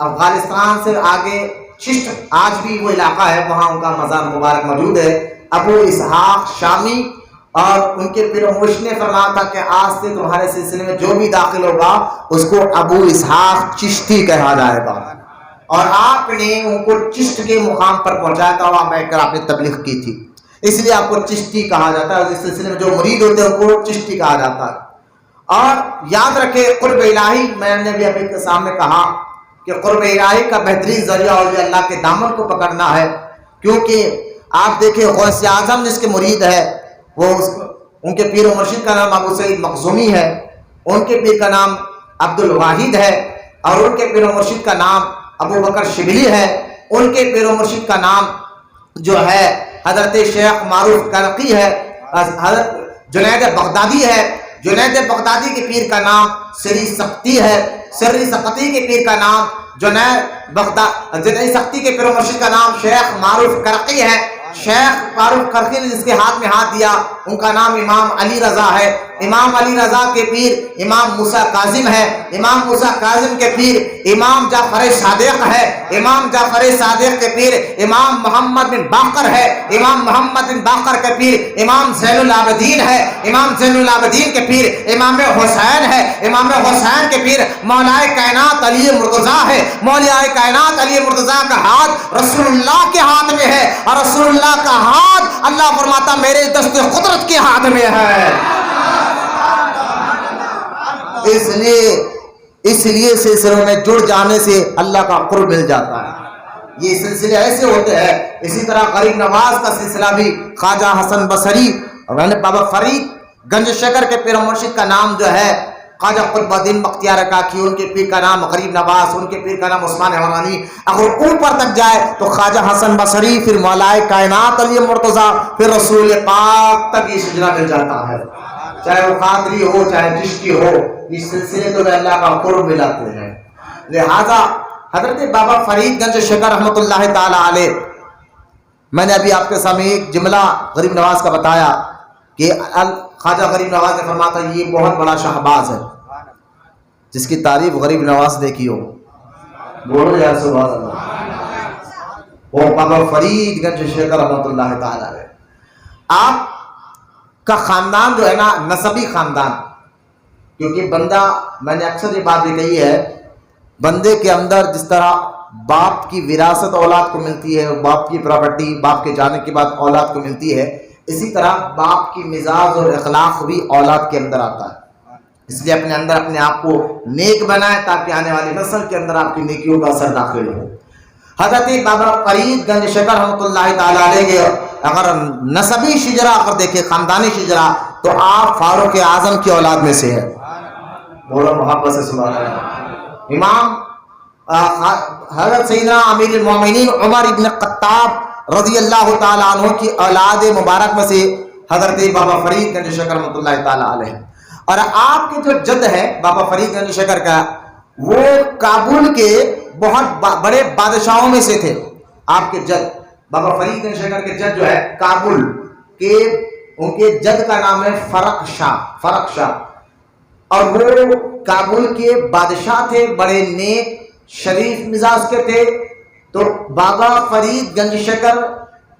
افغانستان سے آگے چشت آج بھی وہ علاقہ ہے, وہاں ان کا مزار مبارک موجود ہے. ابو اسحاق شامی, اور ان کے پیر و مرشد نے فرمایا تھا کہ آج سے تمہارے سلسلے میں جو بھی داخل ہوگا اس کو ابو اسحاق چشتی کہا جائے گا. اور آپ نے ان کو چشت کے مقام پر پہنچایا تھا, وہاں بیٹھ کر آپ نے تبلیغ کی تھی, اس لیے آپ کو چشتی کہا جاتا ہے. اور اس سلسلے میں جو مرید ہوتے ہیں ان کو چشتی کہا جاتا ہے. اور یاد رکھے قرب الہی, میں نے بھی آپ کے سامنے کہا کہ قرب الہی کا بہترین ذریعہ اور یہ اللہ کے دامن کو پکڑنا ہے. کیونکہ آپ دیکھیں غوث اعظم جس کے مرید ہے وہ ان کے پیر و مرشد کا نام ابو سعید مخزومی ہے, ان کے پیر کا نام عبد الواحد ہے, اور ان کے پیر و مرشد کا نام ابو بکر شبلی ہے. ان کے پیر و مرشد کا نام جو ہے حضرت شیخ معروف کرقی ہے, حضرت جنید بغدادی ہے. جنید بغدادی کے پیر کا نام سری سقطی ہے. سری سقطی کے پیر کا نام جنید سقطی کے پیر و مرشد کا نام شیخ معروف کرقی ہے. شیخ معروف کرقی نے جس کے ہاتھ میں ہاتھ دیا ان کا نام امام علی رضا ہے. امام علی رضا کے پیر امام موسیٰ کاظم ہے. امام موسیٰ کاظم کے پیر امام جعفر صادق ہے. امام جعفر صادق کے پیر امام محمد بن باقر ہے. امام محمد بن باقر کے پیر امام زین العابدین ہے. امام زین العابدین کے پیر امام حسین ہے. امام حسین کے پیر مولا کائنات علی مرتضیٰ ہے. مولا کائنات علی مرتضیٰ کا ہاتھ رسول اللہ کے ہاتھ میں ہے, اور رسول اللہ کا ہاتھ اللہ فرماتا میرے دست قدرت کے ہاتھ میں ہے. اس لیے سلسلوں میں جڑ جانے سے اللہ کا قرب مل جاتا ہے. یہ سلسلے ایسے ہوتے ہیں. اسی طرح غریب نواز کا سلسلہ بھی خواجہ حسن بصری اور بابا فرید گنج شکر کے پیر و مرشد کا نام جو ہے خواجہ قطب الدین بختیار کاکی, ان کے پیر کا نام غریب نواز, ان کے پیر کا نام عثمان حمرانی. اگر اوپر تک جائے تو خواجہ حسن بصری, پھر مولائے کائنات علی مرتضیٰ, پھر رسول پاک تک یہ سلسلہ مل جاتا ہے. چاہے وہ قادری ہو چاہے چشتی ہو, اس سلسلے تو اللہ کا قرب ملاتے ہیں. لہذا حضرت بابا فرید گنج شکر رحمۃ اللہ تعالی علیہ, میں نے ابھی آپ کے سامنے ایک جملہ غریب نواز کا بتایا کہ خواجہ غریب نواز نے فرمایا تھا یہ بہت بڑا شہباز ہے, جس کی تعریف غریب نواز نے کی ہو. بولو یا سبحان اللہ. وہ بابا فرید گنج شکر رحمۃ اللہ تعالی علیہ. آپ کا خاندان جو ہے نا نسبی خاندان, کیونکہ بندہ, میں نے اکثر یہ بات بھی کہی ہے, بندے کے اندر جس طرح باپ کی وراثت اولاد کو ملتی ہے, باپ کی پراپرٹی باپ کے جانے کے بعد اولاد کو ملتی ہے, اسی طرح باپ کی مزاج اور اخلاق بھی اولاد کے اندر آتا ہے. اس لیے اپنے اندر اپنے آپ کو نیک بنائیں تاکہ آنے والی نسل کے اندر آپ کی نیکیوں کا اثر داخل ہو. حضرت بابا فرید گنج شکر رحمۃ اللہ تعالی علیہ کے اگر نسبی شجرا اگر دیکھیں، خاندانی شجرا، تو آپ فاروق اعظم کی اولاد میں سے ہے. بولو محبت سے سبحان اللہ. امام حضرت سیدنا امیر المومنین عمر ابن خطاب رضی اللہ تعالی عنہ کی اولاد مبارک میں سے حضرت بابا فرید گنج شکر رحمۃ اللہ تعالی علیہ. اور آپ کے جو جد ہے بابا فرید گنج شکر کا، وہ کابل کے بہت بڑے بادشاہوں میں سے تھے. آپ کے جد بابا فرید گنج شکر کے جد جو ہے کابل کے، ان کے جد کا نام ہے فرق شاہ، اور وہ کابل کے بادشاہ تھے، بڑے نیک شریف مزاج کے تھے. تو بابا فرید گنج شکر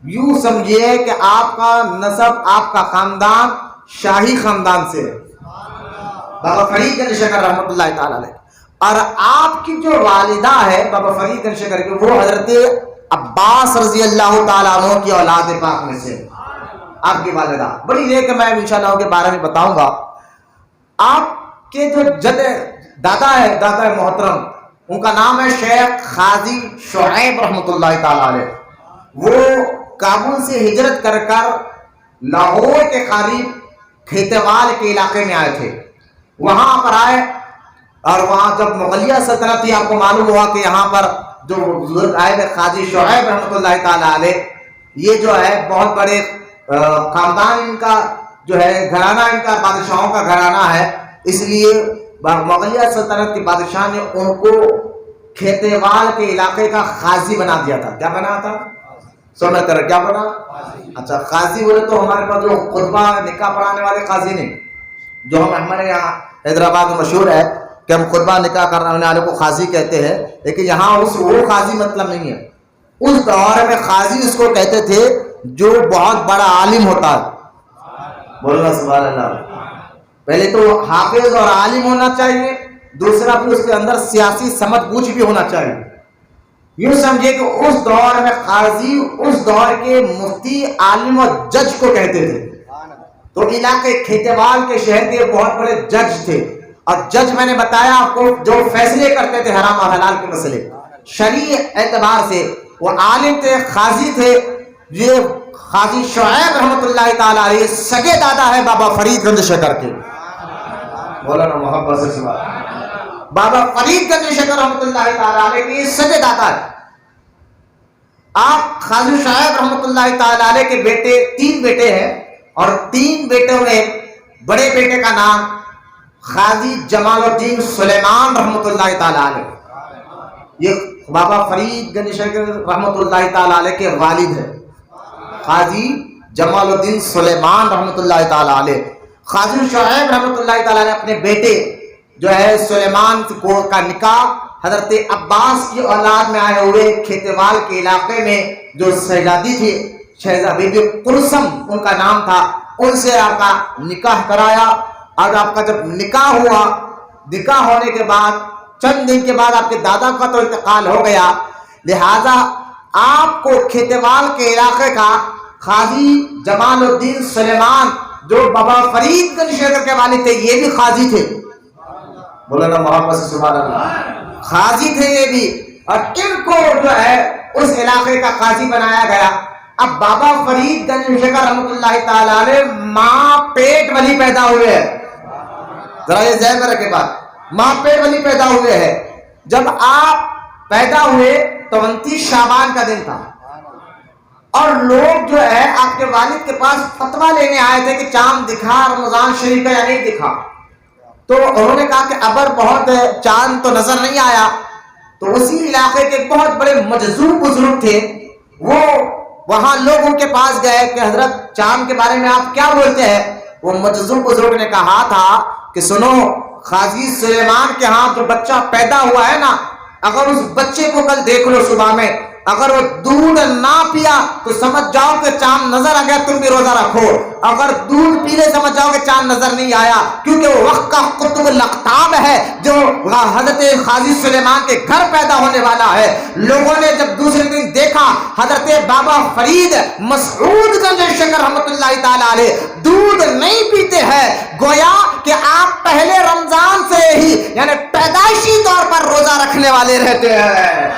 یوں سمجھیے کہ آپ کا نسب، آپ کا خاندان شاہی خاندان سے ہے، بابا فرید گنج شکر رحمۃ اللہ تعالی علیہ. اور آپ کی جو والدہ ہے بابا فرید گنج شکر کی، وہ حضرت عباس رضی اللہ تعالیٰ عنہ کی اولاد پاک میں سے. آپ کی والدہ بڑی نیک ہے، میں انشاءاللہ ان کے بارے میں بتاؤں گا. آپ کے جو جد دادا ہے، دادا محترم، ان کا نام ہے شیخ قاضی شعیب رحمۃ اللہ تعالی علیہ. وہ کابل سے ہجرت کر لاہور کے قریب کھیتوال کے علاقے میں آئے تھے. وہاں پر آئے اور وہاں جب مغلیہ سلطنت تھی، آپ کو معلوم ہوا کہ یہاں پر جو بزرگ آئے تھے قاضی شعیب رحمۃ اللہ تعالی علیہ، یہ جو ہے بہت بڑے خاندان، ان کا جو ہے گھرانہ، ان کا بادشاہوں کا گھرانہ ہے. اس لیے مغلیہ سلطنت کے بادشاہ نے ان کو کھیتوال کے علاقے کا قاضی بنا دیا تھا. کیا بنا تھا؟ سمجھ کر کیا بنا؟ اچھا، قاضی بولے تو ہمارے پاس جو خطبہ نکاح پڑھانے والے قاضی نہیں، جو ہمارے یہاں حیدرآباد میں مشہور ہے کہ ہم خطبہ نکاح کرنے والے کو قاضی کہتے ہیں، لیکن یہاں وہ قاضی مطلب نہیں ہے. اس دور میں قاضی اس کو کہتے تھے جو بہت بڑا عالم ہوتا ہے. بولنا سبحان اللہ. پہلے تو حافظ اور عالم ہونا چاہیے، دوسرا پھر اس کے اندر سیاسی سمجھ بوجھ بھی ہونا چاہیے. یوں سمجھے کہ اس دور میں قاضی اس دور کے مفتی، عالم اور جج کو کہتے تھے. تو علاقے کھیتوال کے شہر کے بہت بڑے جج تھے، اور جج میں نے بتایا آپ کو جو فیصلے کرتے تھے حرام اور حلال کے مسئلے شرعی اعتبار سے، وہ عالم تھے، قاضی تھے. یہ قاضی شعیب رحمۃ اللہ تعالی علیہ سگے دادا ہے بابا فرید گنج شکر کے. مولانا محبت سے سوال. بابا فرید گنج شکر رحمۃ اللہ تعالی علیہ کے سگے دادا ہے. آپ قاضی شعیب رحمۃ اللہ تعالی علیہ کے بیٹے، 3 بیٹے ہیں، اور 3 بیٹوں میں بڑے بیٹے کا نام قاضی جمال الدین سلیمان رحمۃ اللہ تعالی علیہ. یہ بابا فرید گنج شکر رحمۃ اللہ تعالی علیہ کے والد ہے، قاضی جمال الدین سلیمان رحمۃ اللہ تعالی علیہ. قاضی شعیب رحمۃ اللہ تعالی علیہ اپنے بیٹے جو ہے سلیمان کو کا نکاح حضرت عباس کی اولاد میں آئے ہوئے کھیتوال کے علاقے میں جو شہزادی تھی، شہزادی بی قرسم ان کا نام تھا، ان سے آپ کا نکاح کرایا. اور آپ کا جب نکاح ہوا، نکاح ہونے کے بعد چند دن کے بعد آپ کے دادا کا تو انتقال ہو گیا، لہذا آپ کو کھیتوال کے علاقے کا قاضی جمال الدین سلیمان جو بابا فرید گنج شکر کے والد تھے، یہ بھی قاضی تھے. مولانا محمد سے سبحان اللہ. قاضی تھے یہ بھی، اور ان کو جو ہے اس علاقے کا قاضی بنایا گیا. اب بابا فرید گنج شکر رحمۃ اللہ تعالی علیہ ماں پیٹ والی پیدا ہوئے ہیں. ذرا یہ ذہن میں رکھے بات، ماں پیٹ والی پیدا ہوئے ہیں. جب آپ پیدا ہوئے تو 29 شعبان کا دن تھا، اور لوگ جو ہے آپ کے والد کے پاس فتویٰ لینے آئے تھے کہ چاند دکھا رمضان شریف کا یا نہیں دکھا. تو انہوں نے کہا کہ ابر بہت ہے، چاند تو نظر نہیں آیا. تو اسی علاقے کے بہت بڑے مجذوب بزرگ تھے، وہ وہاں لوگ ان کے پاس گئے کہ حضرت چاند کے بارے میں آپ کیا بولتے ہیں. وہ مجذوب بزرگ نے کہا تھا کہ سنو، قاضی سلیمان کے ہاں جو بچہ پیدا ہوا ہے نا، اگر اس بچے کو کل دیکھ لو صبح میں، اگر وہ دودھ نہ پیا تو سمجھ جاؤ کہ چاند نظر آ گیا، تم بھی روزہ رکھو. اگر دودھ پینے سمجھ جاؤ کہ چاند نظر نہیں آیا، کیونکہ وہ وقت کا قطب الاقطاب ہے جو حضرت قاضی سلیمان کے گھر پیدا ہونے والا ہے. لوگوں نے جب دوسرے دن دیکھا حضرت بابا فرید مسعود گنج شکر رحمۃ اللہ تعالی علیہ دودھ نہیں پیتے ہیں، گویا کہ آپ پہلے رمضان سے ہی یعنی پیدائشی طور پر روزہ رکھنے والے رہتے ہیں.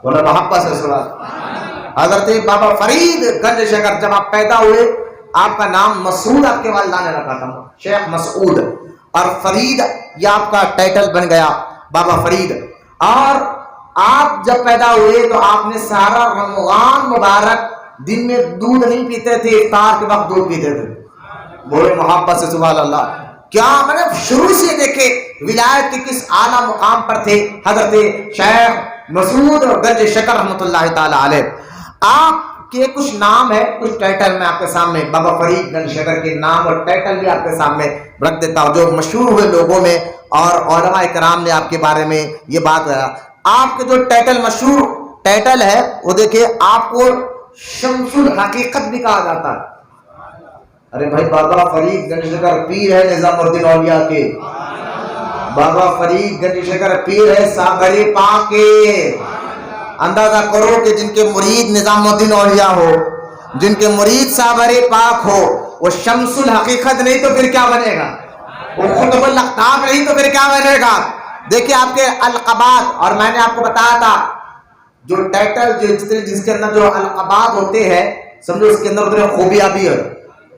بولے محبت سے سنا. حضرت بابا فرید گنج شکر جب آپ پیدا ہوئے آپ کا نام مسعود آپ کے والدہ نے رکھا تھا, شیخ مسعود, اور فرید یہ آپ کا ٹائٹل بن گیا بابا فرید. اور آپ جب پیدا ہوئے تو آپ نے سارا رمضان مبارک دن میں دودھ نہیں پیتے تھے, افطار کے وقت دودھ پیتے تھے. بولے محبت سے سبحان اللہ. کیا میں نے شروع سے دیکھے ولایت کے کس اعلیٰ مقام پر تھے حضرت شیخ مسعود گنج شکر رحمۃ اللہ تعالی علیہ. آپ کے کچھ نام ہے, کچھ ٹائٹل میں آپ کے سامنے بابا فرید گنج شکر کے نام اور ٹائٹل بھی آپ کے سامنے رکھ دیتا ہوں جو مشہور ہوئے لوگوں میں, اور علماء کرام نے آپ کے بارے میں یہ بات کہا. آپ کے جو ٹائٹل مشہور ٹائٹل ہے وہ دیکھیں, آپ کو شمس الحقیقت بھی کہا جاتا ہے. ارے بھائی بابا فرید گنج شکر پیر ہے نظام الدین اولیاء کے, بابا فرید گنج شکر پیر ہے ساغر پاک کے. اندازہ کرو کہ جن کے مرید نظام الدین اولیاء ہو, جن کے مرید ساغر پاک ہو, وہ شمس الحقیقت نہیں تو پھر کیا بنے گا, وہ قطب الاقطاب نہیں تو پھر کیا بنے گا. دیکھیں آپ کے القابات, اور میں نے آپ کو بتایا تھا جو ٹائٹل جس کے اندر جو القابات ہوتے ہیں سمجھو اس کے اندر اتنے خوبیاں بھی ہے.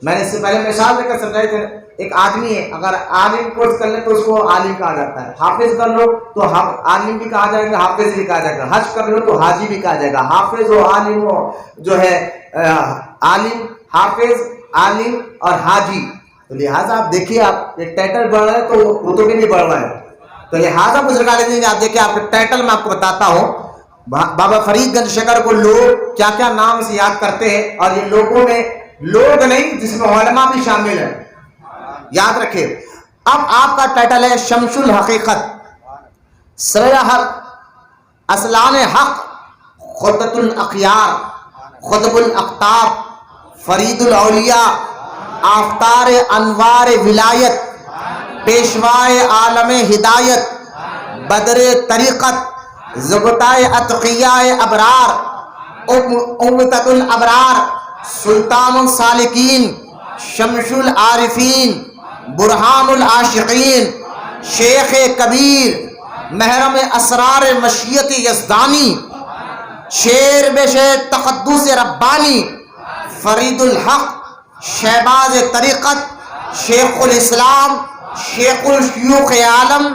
میں نے اس سے پہلے مثال دے کر سمجھائی تھی, ایک آدمی ہے اگر عالم کورس کر لے تو اس کو عالم کہا جاتا ہے, حافظ کر لو تو عالم بھی کہا جائے گا, حافظ بھی کہا جائے گا, حج کر لو تو حاجی بھی کہا جائے گا. حافظ و عالم و جو ہے عالم, حافظ, عالم اور حاجی. تو لہٰذا آپ دیکھیے آپ ایک ٹائٹل بڑھ رہا ہے تو رتبے بھی بڑھ رہا ہے. تو لہٰذا بزرگان آپ دیکھیے آپ کے ٹائٹل میں آپ کو بتاتا ہوں. بابا فرید گنج شکر کو لوگ کیا کیا نام سے یاد کرتے ہیں, اور یہ لوگوں میں لوگ نہیں جس میں علماء بھی شامل ہیں, یاد رکھیں. اب آپ کا ٹائٹل ہے شمس الحقیقت, سریا حق, اصلان حق, خطۃ الاخیار, خطب الاقطاب, فرید الاولیاء, آفتار انوار ولایت, پیشوائے عالم ہدایت, بدر طریقت, زبطۂ اتقیاء ابرار, امتۃ الابرار, سلطان السالکین, شمس العارفین, برہان العاشقین, شیخ کبیر, محرم اسرار مشیت یزدانی, شیر بے شیر تقدس ربانی, فرید الحق, شہباز طریقت, شیخ الاسلام, شیخ الشیوخ عالم.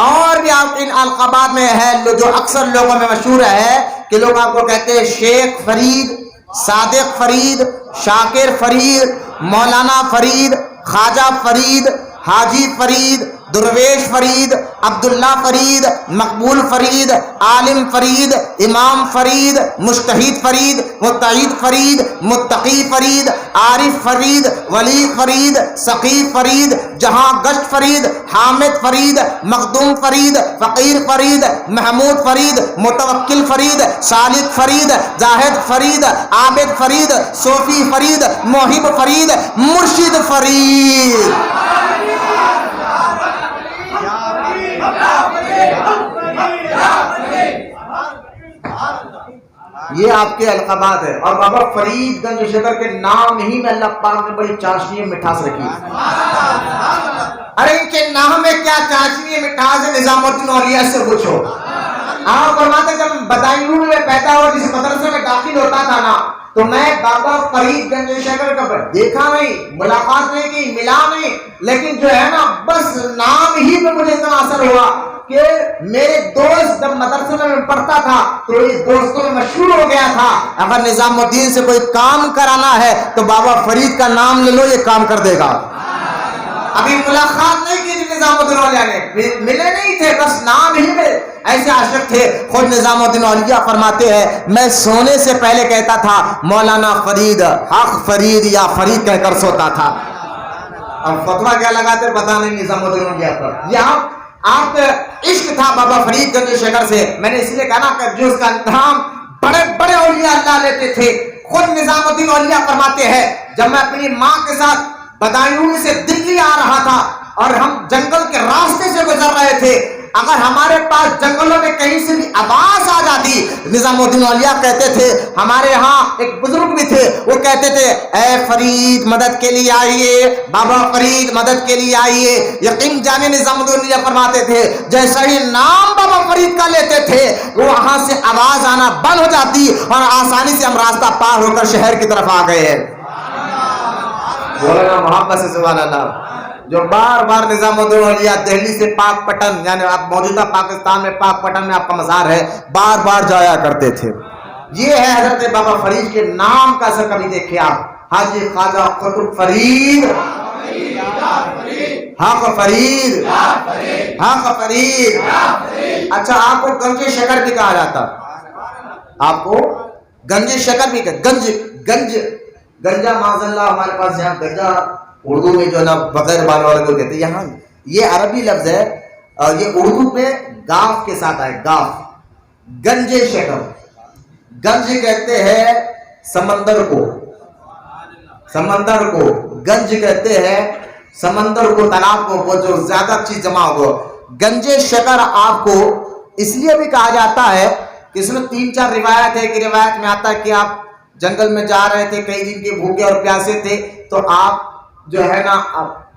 اور بھی آپ ان القابات میں ہے جو اکثر لوگوں میں مشہور ہے کہ لوگ آپ کو کہتے ہیں شیخ فرید, صادق فرید, شاکر فرید, مولانا فرید, خواجہ فرید, حاجی فرید, درویش فرید, عبداللہ فرید, مقبول فرید, عالم فرید, امام فرید, مجتہد فرید, متعید فرید, متقی فرید, عارف فرید, ولی فرید, سقی فرید, جہاں گشت فرید, حامد فرید, مخدوم فرید, فقیر فرید, محمود فرید, متوکل فرید, سالک فرید, زاہد فرید, عابد فرید, صوفی فرید, موہب فرید, مرشد فرید. یہ آپ کے القابات ہے. اور بابا فرید گنج شکر کے نام ہی میں اللہ پاک نے بڑی چاشنی مٹھاس رکھی. ارے ان کے نام میں کیا چاشنی مٹھاس ہے, نظام الدین اولیاء سے پوچھو. آپ فرماتے جب بدایون میں پیدا ہوا جس مدرسے میں داخل ہوتا تھا نا تو میں بابا فرید گنج شکر کا دیکھا نہیں, ملاقات نہیں کی, ملا نہیں, لیکن جو ہے نا بس نام ہی پہ مجھے اتنا اثر ہوا کہ میرے دوست جب مدرسے میں پڑھتا تھا تو اس دوستوں میں مشہور ہو گیا تھا اگر نظام الدین سے کوئی کام کرانا ہے تو بابا فرید کا نام لے لو, یہ کام کر دے گا. ابھی ملاقات نہیں کی تھی نظام الدین اولیاء نے, ملے نہیں تھے, بس نام ہی میں ایسے عاشق تھے. خود نظام الدین اولیاء فرماتے ہیں میں سونے سے پہلے کہتا تھا مولانا فرید, حق فرید یا فرید کہہ کر سوتا تھا. اب فتویٰ کیا لگاتے پتا نہیں نظام الدین اولیاء پر. یہ آپ عشق تھا بابا فرید گنج شکر سے. میں نے اس لیے کہا کہ جو اس کا انتظام بڑے بڑے اولیاء اللہ لیتے تھے. خود نظام الدین اولیاء فرماتے ہیں جب میں اپنی ماں کے ساتھ بدایون سے دلی آ رہا تھا اور ہم جنگل کے راستے سے گزر رہے تھے, اگر ہمارے پاس جنگلوں میں کہیں سے بھی آواز آ جاتی، نظام الدین اولیاء کہتے تھے، ہمارے ہاں ایک بزرگ بھی تھے، وہ کہتے تھے اے فرید مدد کے لیے آئیے، بابا فرید مدد کے لیے آئیے۔ یقین جانے نظام الدین اولیاء فرماتے تھے جیسا ہی نام بابا فرید کا لیتے تھے وہاں سے آواز آنا بند ہو جاتی اور آسانی سے ہم راستہ پار ہو کر شہر کی طرف آ گئے ہیں۔ بولنا محبت سے سبحان اللہ۔ جو بار بار نظام الدین اولیاء دہلی سے پاک پٹن، یعنی آپ موجودہ پاکستان میں پاک پٹن میں آپ کا مزار ہے، بار بار جایا کرتے تھے۔ یہ ہے حضرت بابا فرید کے نام کا اثر، کبھی دیکھیں آپ، حاجی خواجہ قطب فرید، حق فرید، حق فرید۔ اچھا، آپ کو گنج شکر بھی کہا جاتا، آپ کو گنج شکر بھی کہا، گنجا معاذ اللہ ہمارے پاس یہاں گنجا اردو میں جو ہے نا بغیر بال والے کو کہتے ہیں، یہاں یہ عربی لفظ ہے اور یہ اردو میں گاف کے ساتھ آئے، گاف۔ گنج شکر، گنج کہتے ہیں سمندر کو، سمندر کو گنج کہتے ہیں، سمندر کو، تالاب کو، وہ جو زیادہ چیز جمع ہو۔ گنج شکر آپ کو اس لیے بھی کہا جاتا ہے کہ اس میں 3-4 روایت ہے، کہ روایت میں آتا ہے کہ آپ جنگل میں جا رہے تھے، کئی دن کے بھوکے اور پیاسے تھے، تو آپ جو ہے نا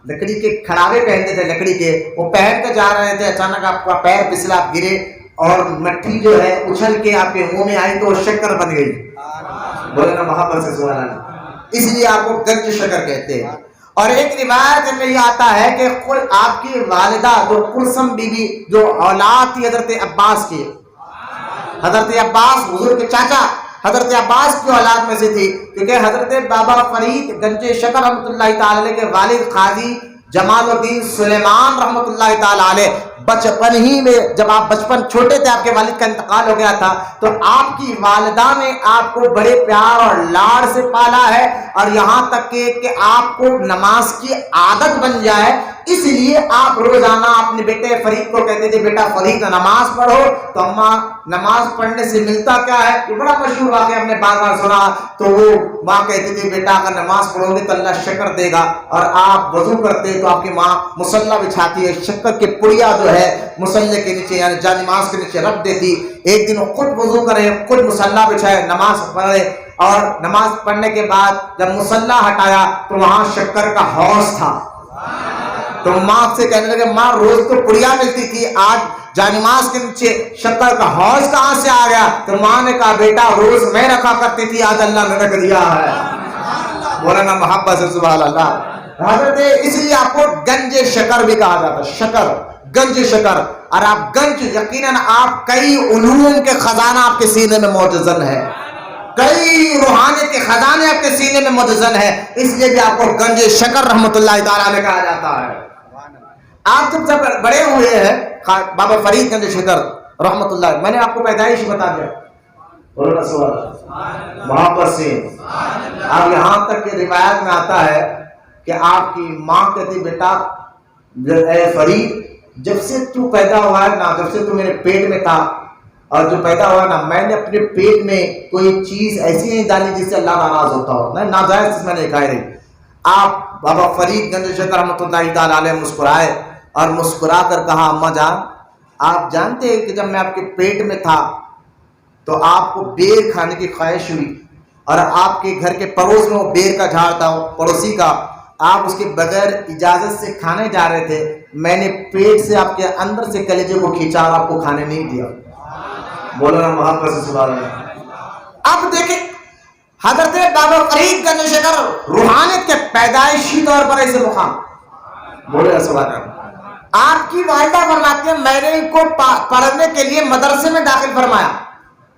لکڑی کے کھڑاوے پہنتے تھے، لکڑی کے وہ پہن کے جا رہے تھے، اچانک آپ کا پیر پھسلا، آپ گرے اور مٹی جو ہے اچھل کے آپ کے منہ میں آئی تو وہ شکر بن گئی۔ بولے نا محبت سے سبحان اللہ۔ اس لیے آپ کو گنج شکر کہتے ہیں۔ اور ایک روایت میں یہ آتا ہے کہ آپ کی والدہ جو کلثم بی بی جو اولاد تھی حضرت عباس کی، حضرت عباس حضور کے چاچا حضرت عباس کی اولاد میں سے تھی، کیونکہ حضرت بابا فرید گنج شکر رحمۃ اللہ تعالی علیہ کے والد قاضی جمال الدین سلیمان رحمۃ اللہ تعالی علیہ بچپن ہی میں، جب آپ بچپن چھوٹے تھے، آپ کے والد کا انتقال ہو گیا تھا، تو آپ کی والدہ نے آپ کو بڑے پیار اور لاڑ سے پالا ہے، اور یہاں تک کہ آپ کو نماز کی عادت بن جائے، اس لیے آپ روزانہ اپنے بیٹے فرید کو کہتے تھے بیٹا فرید نماز پڑھو، تو اماں نماز پڑھنے سے ملتا کیا ہے، یہ بڑا مشہور واقعہ ہم نے بار بار سنا، تو وہ ماں کہتی تھی بیٹا اگر نماز پڑھو گے تو اللہ شکر دے گا، اور آپ وضو کرتے تو آپ کی ماں مصلی بچھاتی ہے، شکر کی پڑیا جو ہے مصلی کے نیچے یعنی جا نماز کے نیچے رکھ دیتی۔ ایک دن وہ خود وضو کرے، خود مصلی بچھائے، نماز پڑھے، اور نماز پڑھنے کے بعد جب مصلی ہٹایا تو وہاں شکر کا حوض تھا، تو ماں سے کہنے لگے ماں روز تو پڑیا ملتی تھی، آج جانماز کے نیچے شکر کا حوض کہاں سے آ گیا؟ تو ماں نے کہا بیٹا روز میں رکھا کرتی تھی، آج اللہ نے رکھ دیا ہے۔ مولانا محبت سے سبحان اللہ۔ حضرت اس لیے آپ کو گنج شکر بھی کہا جاتا ہے، شکر، گنج شکر۔ اور آپ گنج، یقیناً آپ کئی علوم کے خزانہ آپ کے سینے میں موجزن ہے، کئی روحانیت کے خزانے آپ کے سینے میں موجزن ہے، اس لیے بھی آپ کو گنج شکر رحمۃ اللہ تعالیٰ نے کہا جاتا ہے۔ آپ جب بڑے ہوئے ہیں بابا فرید گنج شکر رحمۃ اللہ، میں نے آپ کو پیدائش بتا دیا، محبت سے اب یہاں تک کہ روایت میں آتا ہے کہ آپ کی ماں کہتی بیٹا اے فرید جب سے تو پیدا ہوا ہے نا، جب سے تو میرے پیٹ میں تھا اور جو پیدا ہوا نا، میں نے اپنے پیٹ میں کوئی چیز ایسی نہیں ڈالی جس سے اللہ ناراض ہوتا ہو، نہیں ناجائز چیز میں نے کھائی نہیں۔ آپ بابا فرید گنج شکر رحمۃ اللہ تعالی علیہ مسکرائے اور مسکرا کر کہا اماں جان آپ جانتے ہیں کہ جب میں آپ کے پیٹ میں تھا تو آپ کو بیر کھانے کی خواہش ہوئی، اور آپ کے گھر کے پڑوس میں وہ بیر کا جھاڑ تھا پڑوسی کا، آپ اس کے بغیر اجازت سے کھانے جا رہے تھے، میں نے پیٹ سے آپ کے اندر سے کلیجے کو کھینچا اور آپ کو کھانے نہیں دیا۔ بولو نا محبت سے سبحان اللہ۔ اب دیکھیں حضرت بابا فرید گنج شکر روحانیت کے پیدائشی طور پر ایسے مقام، بولو نا سبحان اللہ۔ آپ کی والدہ فرماتی ہیں میں نے ان کو پڑھنے کے لیے مدرسے میں داخل فرمایا،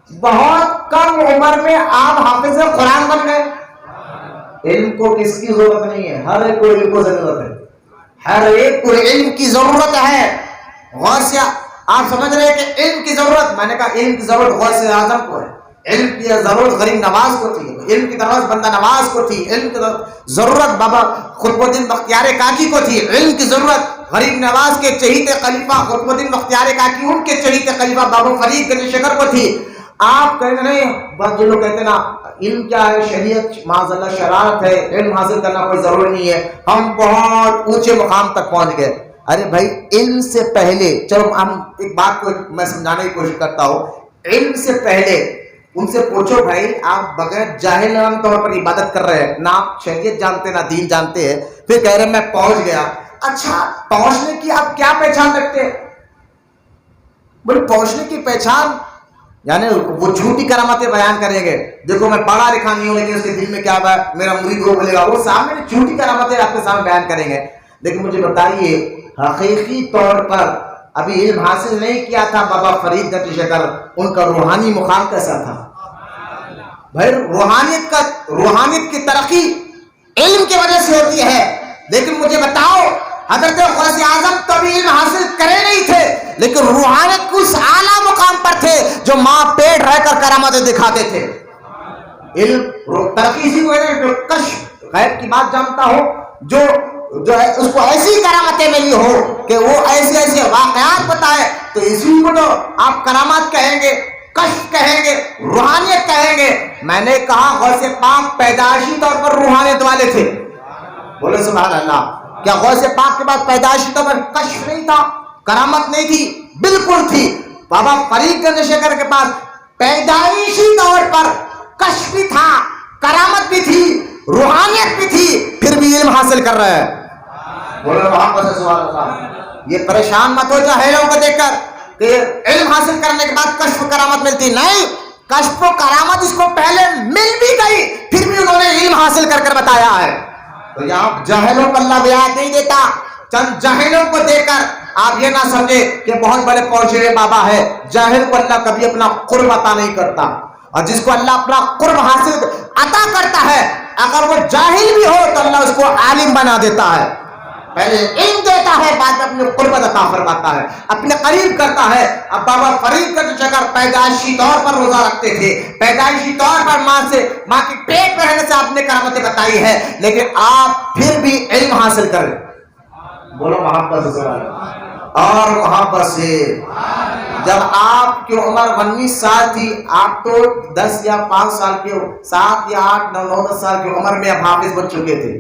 بہت کم عمر میں آپ حافظ قرآن بن گئے۔ علم کو کس کی ضرورت نہیں ہے، ہر ایک کو علم کو ضرورت ہے، ہر ایک کو علم کی ضرورت ہے۔ غور سے آپ سمجھ رہے ہیں کہ علم کی ضرورت، میں نے کہا علم کی ضرورت غوث اعظم کو ہے، علم کی ضرورت غریب نواز کو تھی، علم کی ضرورت بندہ نواز کو تھی، علم کی ضرورت بابا قطب الدین بختیار کاکی کو تھی، علم کی ضرورت غریب نواز کے چہیتے خلیفہ قطب الدین بختیار کاکی ان کے چہیتے خلیفہ بابا فرید گنج شکر کو تھی۔ آپ کہتے نہیں، بس جو لوگ کہتے ہیں نا علم کیا ہے، شریعت معاذ اللہ شرارت ہے، علم حاصل کرنا کوئی ضروری نہیں ہے، ہم بہت اونچے مقام تک پہنچ گئے۔ ارے بھائی علم سے پہلے، چلو ہم ایک بات کو میں سمجھانے کی کوشش کرتا ہوں، علم سے پہلے ان سے پوچھو بھائی آپ بغیر جاہلانہ طور پر عبادت کر رہے ہیں، نہ آپ شریعت جانتے نہ دین جانتے ہیں، پھر کہہ رہے میں پہنچ گیا. اچھا پہنچنے کی آپ کیا پہچان رکھتے ہیں؟ بولے پہنچنے کی پہچان یعنی وہ جھوٹی کرامتیں بیان کریں گے، دیکھو میں پڑھا لکھا نہیں ہوں لیکن اس کے دل میں کیا ہے میرا مرید وہ بولے گا، وہ سامنے جھوٹی کرامتیں آپ کے سامنے بیان کریں گے. لیکن مجھے بتائیے حقیقی طور پر ابھی علم حاصل نہیں کیا تھا بابا فرید گنج شکر، ان کا روحانی مقام کیسا تھا؟ بھائی روحانیت کی ترقی علم کی وجہ سے ہوتی ہے. لیکن مجھے بتاؤ حضرت غوث اعظم تو بھی علم حاصل کرے نہیں تھے لیکن روحانیت کو اس اعلیٰ مقام پر تھے جو ماں پیٹ رہ کر کرامتیں دکھاتے تھے. علم ترقی اسی وجہ سے کشف غیب کی بات جانتا ہو، جو ہے اس کو ایسی کرامتیں ملی ہو کہ وہ ایسے ایسے واقعات بتائے، تو اسی کو تو آپ کرامات کہیں گے، کشف کہیں گے، روحانیت کہیں گے. میں نے کہا غوث پاک پیدائشی طور پر روحانیت والے تھے. بولے سبحان اللہ. کیا غوث پاک کے پاس پیدائشی طور پر کشف نہیں تھا، کرامت نہیں تھی؟ بالکل تھی. بابا فرید گنج شیخر کے پاس پیدائشی طور پر کشف بھی تھا، کرامت بھی تھی، روحانیت بھی تھی، پھر بھی علم حاصل کر رہے ہیں. بولے محمد سبحان اللہ. یہ پریشان مت ہو جاہلوں کو دیکھ کر کہ علم حاصل کرنے کے بعد کشف و کرامت ملتی. نہیں، کشف و کرامت اس کو پہلے مل بھی گئی پھر بھی انہوں نے علم حاصل کر کر بتایا ہے. تو یہاں جاہلوں کو اللہ بیعت نہیں دیتا. چند جاہلوں کو دے کر آپ یہ نہ سمجھے کہ بہت بڑے پہنچے بابا ہے. جاہل کو اللہ کبھی اپنا قرب عطا نہیں کرتا، اور جس کو اللہ اپنا قرب حاصل عطا کرتا ہے اگر وہ جاہل بھی ہو تو اللہ اس کو عالم بنا دیتا ہے. پہلے علم دیتا ہے، بعد میں اپنے قربت عطا فرماتا ہے، اپنے قریب کرتا ہے. اب بابا فرید گنج شکر پیدائشی طور پر روزہ رکھتے تھے، پیدائشی طور پر ماں کی پیٹ میں رہنے سے آپ نے کرامتیں بتائی ہے، لیکن آپ پھر بھی علم حاصل کریں. بولو محبت سے. اور محبت سے جب آپ کی عمر 19 سال تھی، آپ تو 10 یا 5 سال کے 7 یا 8 9 10 سال کی عمر میں آپ حافظ بن چکے تھے.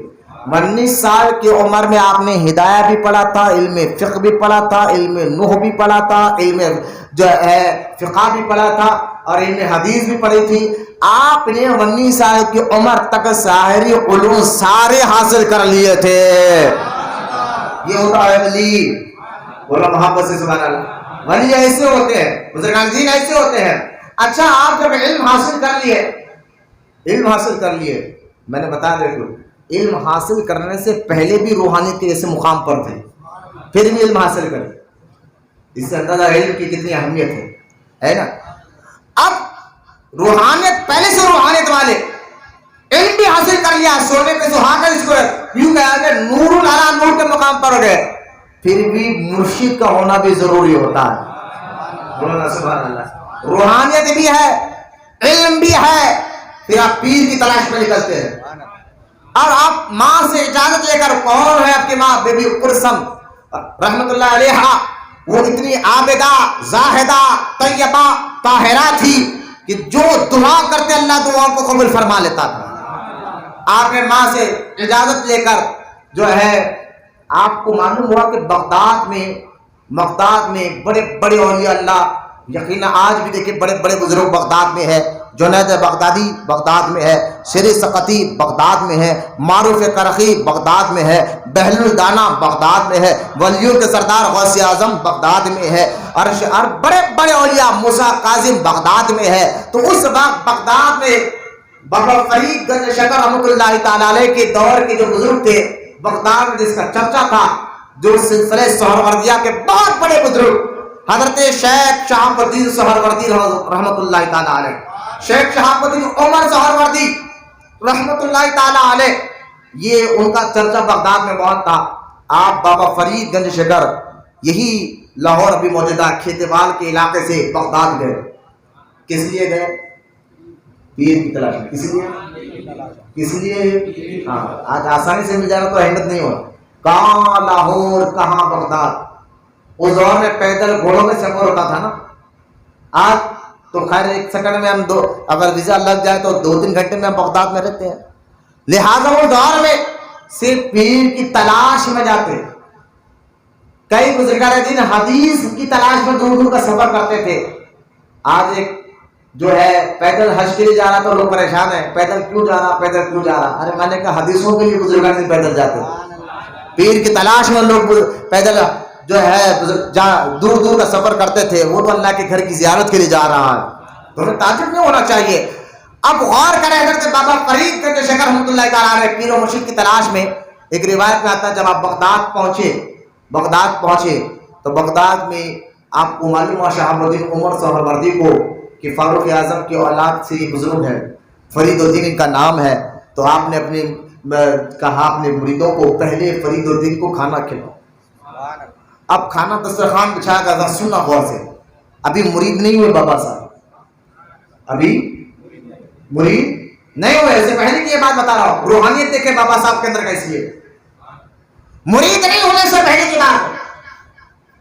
19 سال کی عمر میں آپ نے ہدایہ بھی پڑھا تھا، علم فقہ بھی پڑھا تھا، علم نحو بھی پڑھا تھا، علم جو ہے فقہ بھی پڑھا تھا، اور علم حدیث بھی پڑھی تھی. آپ نے 19 سال کی عمر تک ظاہری علوم سارے حاصل کر لیے تھے. یہ ہوتا ہے ولی. بولو محبت سے سبحان اللہ. ولی ایسے ہوتے ہیں، بزرگان دین ایسے ہوتے ہیں. اچھا آپ جب علم حاصل کر لیے، میں نے بتا دیا علم حاصل کرنے سے پہلے بھی روحانیت کے جیسے مقام پر تھے، پھر بھی علم حاصل کرے. اس سے اندازہ علم کی کتنی اہمیت ہے نا. اب روحانیت پہلے سے روحانیت والے علم بھی حاصل کر لیا، سونے پہ سہاگا اس کو یوں کہا کہ نور علی نور کے مقام پر ہو گئے، پھر بھی مرشد کا ہونا بھی ضروری ہوتا ہے. بولنا سبحان اللہ. روحانیت بھی ہے، علم بھی ہے، پھر آپ پیر کی تلاش میں نکلتے ہیں. اور آپ ماں سے اجازت لے کر، کون ہے آپ کی ماں؟ بی بی قرسم رحمت اللہ علیہا. وہ اتنی عابدہ، زاہدہ، طیبہ، طاہرہ تھی کہ جو دعا کرتے اللہ دعاؤں کو قبول فرما لیتا تھا. آپ نے ماں سے اجازت لے کر جو ہے، آپ کو معلوم ہوا کہ بغداد میں بڑے بڑے اولیاء اللہ، یقینا آج بھی دیکھیں بڑے بڑے بزرگ بغداد میں ہے. جنید بغدادی بغداد میں ہے، شیر سقطی بغداد میں ہے، معروف کرخی بغداد میں ہے، بہل الدانا بغداد میں ہے، ولیوں کے سردار غوث اعظم بغداد میں ہے، اور بڑے بڑے اولیاء موسیٰ کاظم بغداد میں ہے. تو اس وقت بغداد میں بابا فرید گنج شکر رحمۃ اللہ تعالی علیہ کے دور کے جو بزرگ تھے بغداد میں، جس کا چرچا تھا، جو سلسلہ سہروردیہ کے بہت بڑے بزرگ حضرت شیخ شہاب الدین سہروردی رحمۃ اللہ تعالی علیہ، شیخ شہاب الدین عمر سہروردی رحمۃ اللہ تعالی علیہ، یہ ان کا چرچا بغداد میں بہت تھا. آپ بابا فرید گنج شکر یہی لاہور ابھی موجودہ کھیتیوال کے علاقے سے بغداد گئے. کس لیے گئے؟ پیر کی تلاش میں. کس لیے؟ ہاں، آج آسانی سے مل جائے گا تو احمد نہیں ہوگا. کہاں لاہور، کہاں بغداد. اس دور میں پیدل گھوڑوں میں سفر ہوتا تھا نا. آج تو خیر 1 سیکنڈ میں ہم اگر ویزا لگ جائے تو 2-3 گھنٹے میں ہم بغداد میں رہتے ہیں. لہذا وہ دور میں صرف پیر کی تلاش میں جاتے. کئی بزرگان دین حدیث کی تلاش میں دور دور کا سفر کرتے تھے. آج ایک جو ہے پیدل حج کے لیے جا رہا تو لوگ پریشان ہیں, پیدل کیوں جا رہا, پیدل کیوں جا رہا. ارے میں نے کہا حدیثوں کے لیے بزرگان دین پیدل جاتے ہیں, پیر کی تلاش میں لوگ پیدل جو ہے دور دور کا سفر کرتے تھے, وہ تو اللہ کے گھر کی زیارت کے لیے جا رہا ہے. تو ہمیں تعجب نہیں ہونا چاہیے. اب غور کریں حضرت بابا فرید گنج شکر رحمۃ اللہ تعالیٰ علیہ پیر و مرشد کی تلاش میں. ایک روایت میں آتا ہے جب آپ بغداد پہنچے تو بغداد میں آپ کو معلوم ہوا شہاب الدین عمر سہروردی کو کہ فاروق اعظم کے اولاد سے یہ بزرگ ہے, فرید الدین ان کا نام ہے. تو آپ نے کہا اپنے مریدوں کو پہلے فرید الدین کو کھانا کھلاؤ. اب کھانا دسترخوان بچھایا گیا, سننا غور سے, ابھی مرید نہیں ہوئے بابا صاحب, ابھی مرید نہیں ہوئے. اس سے پہلے کی یہ بات بتا رہا ہوں, روحانیت دیکھیں بابا صاحب کے اندر کیسی ہے. مرید نہیں ہونے سے پہلے کی بات,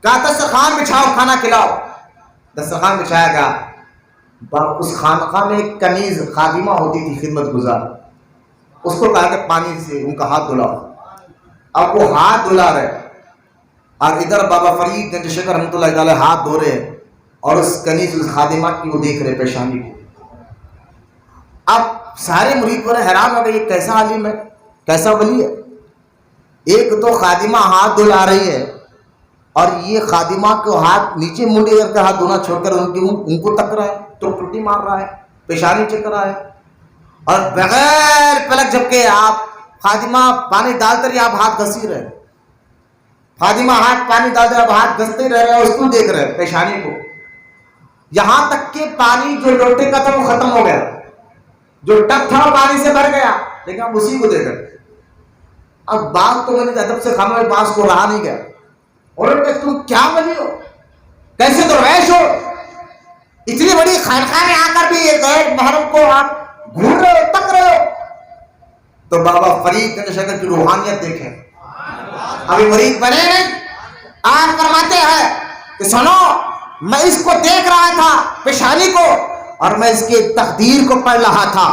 کہا دسترخوان بچھاؤ کھانا کھلاؤ. دسترخوان بچھایا گیا. اس خانقاہ میں ایک کنیز خادمہ ہوتی تھی خدمت گزار, اس کو کہا کہ پانی سے ان کا ہاتھ دھلاؤ. اب وہ ہاتھ دھلا رہے اور ادھر بابا فرید گنج شکر رحمۃ اللہ تعالی ہاتھ دھو رہے اور اس کنیز اس خادمہ کی وہ دیکھ رہے پیشانی کو. اب سارے مرید بڑے حیران ہو گئے, یہ کیسا عالم ہے, کیسا ولی ہے. ایک تو خادمہ ہاتھ دھلا رہی ہے اور یہ خادمہ کو ہاتھ نیچے منڈے کر کے ہاتھ دھونا چھوڑ کر ان کو تک رہا ہے, تو ٹٹی مار رہا ہے, پیشانی چک رہا ہے. اور بغیر پلک جھپکے آپ خادمہ پانی ڈالتے رہے, آپ ہاتھ گھسی رہے, خادمہ ہاتھ پانی ڈالتے رہے, آپ ہاتھ گھستے رہے اور اس کو دیکھ رہے پیشانی کو. یہاں تک کہ پانی جو لوٹے کا تھا وہ ختم ہو گیا, جو ٹب تھا وہ پانی سے بھر گیا, لیکن آپ اسی کو دیکھ رہے. اب بات تو میری ادب سے خاموش باز کو رہا نہیں گیا. اور تم کیا ولی ہو, کیسے درویش ہو, اتنی بڑی خانقاہ میں آ کر بھی غیر محرم کو آپ گھور رہے ہو, تک رہے ہو. تو بابا فرید گنج شکر کی روحانیت دیکھیں, ابھی مرید بنے نہیں. آپ فرماتے ہیں کہ سنو, میں اس کو دیکھ رہا تھا پیشانی کو, اور میں اس کی تقدیر کو پڑھ رہا تھا.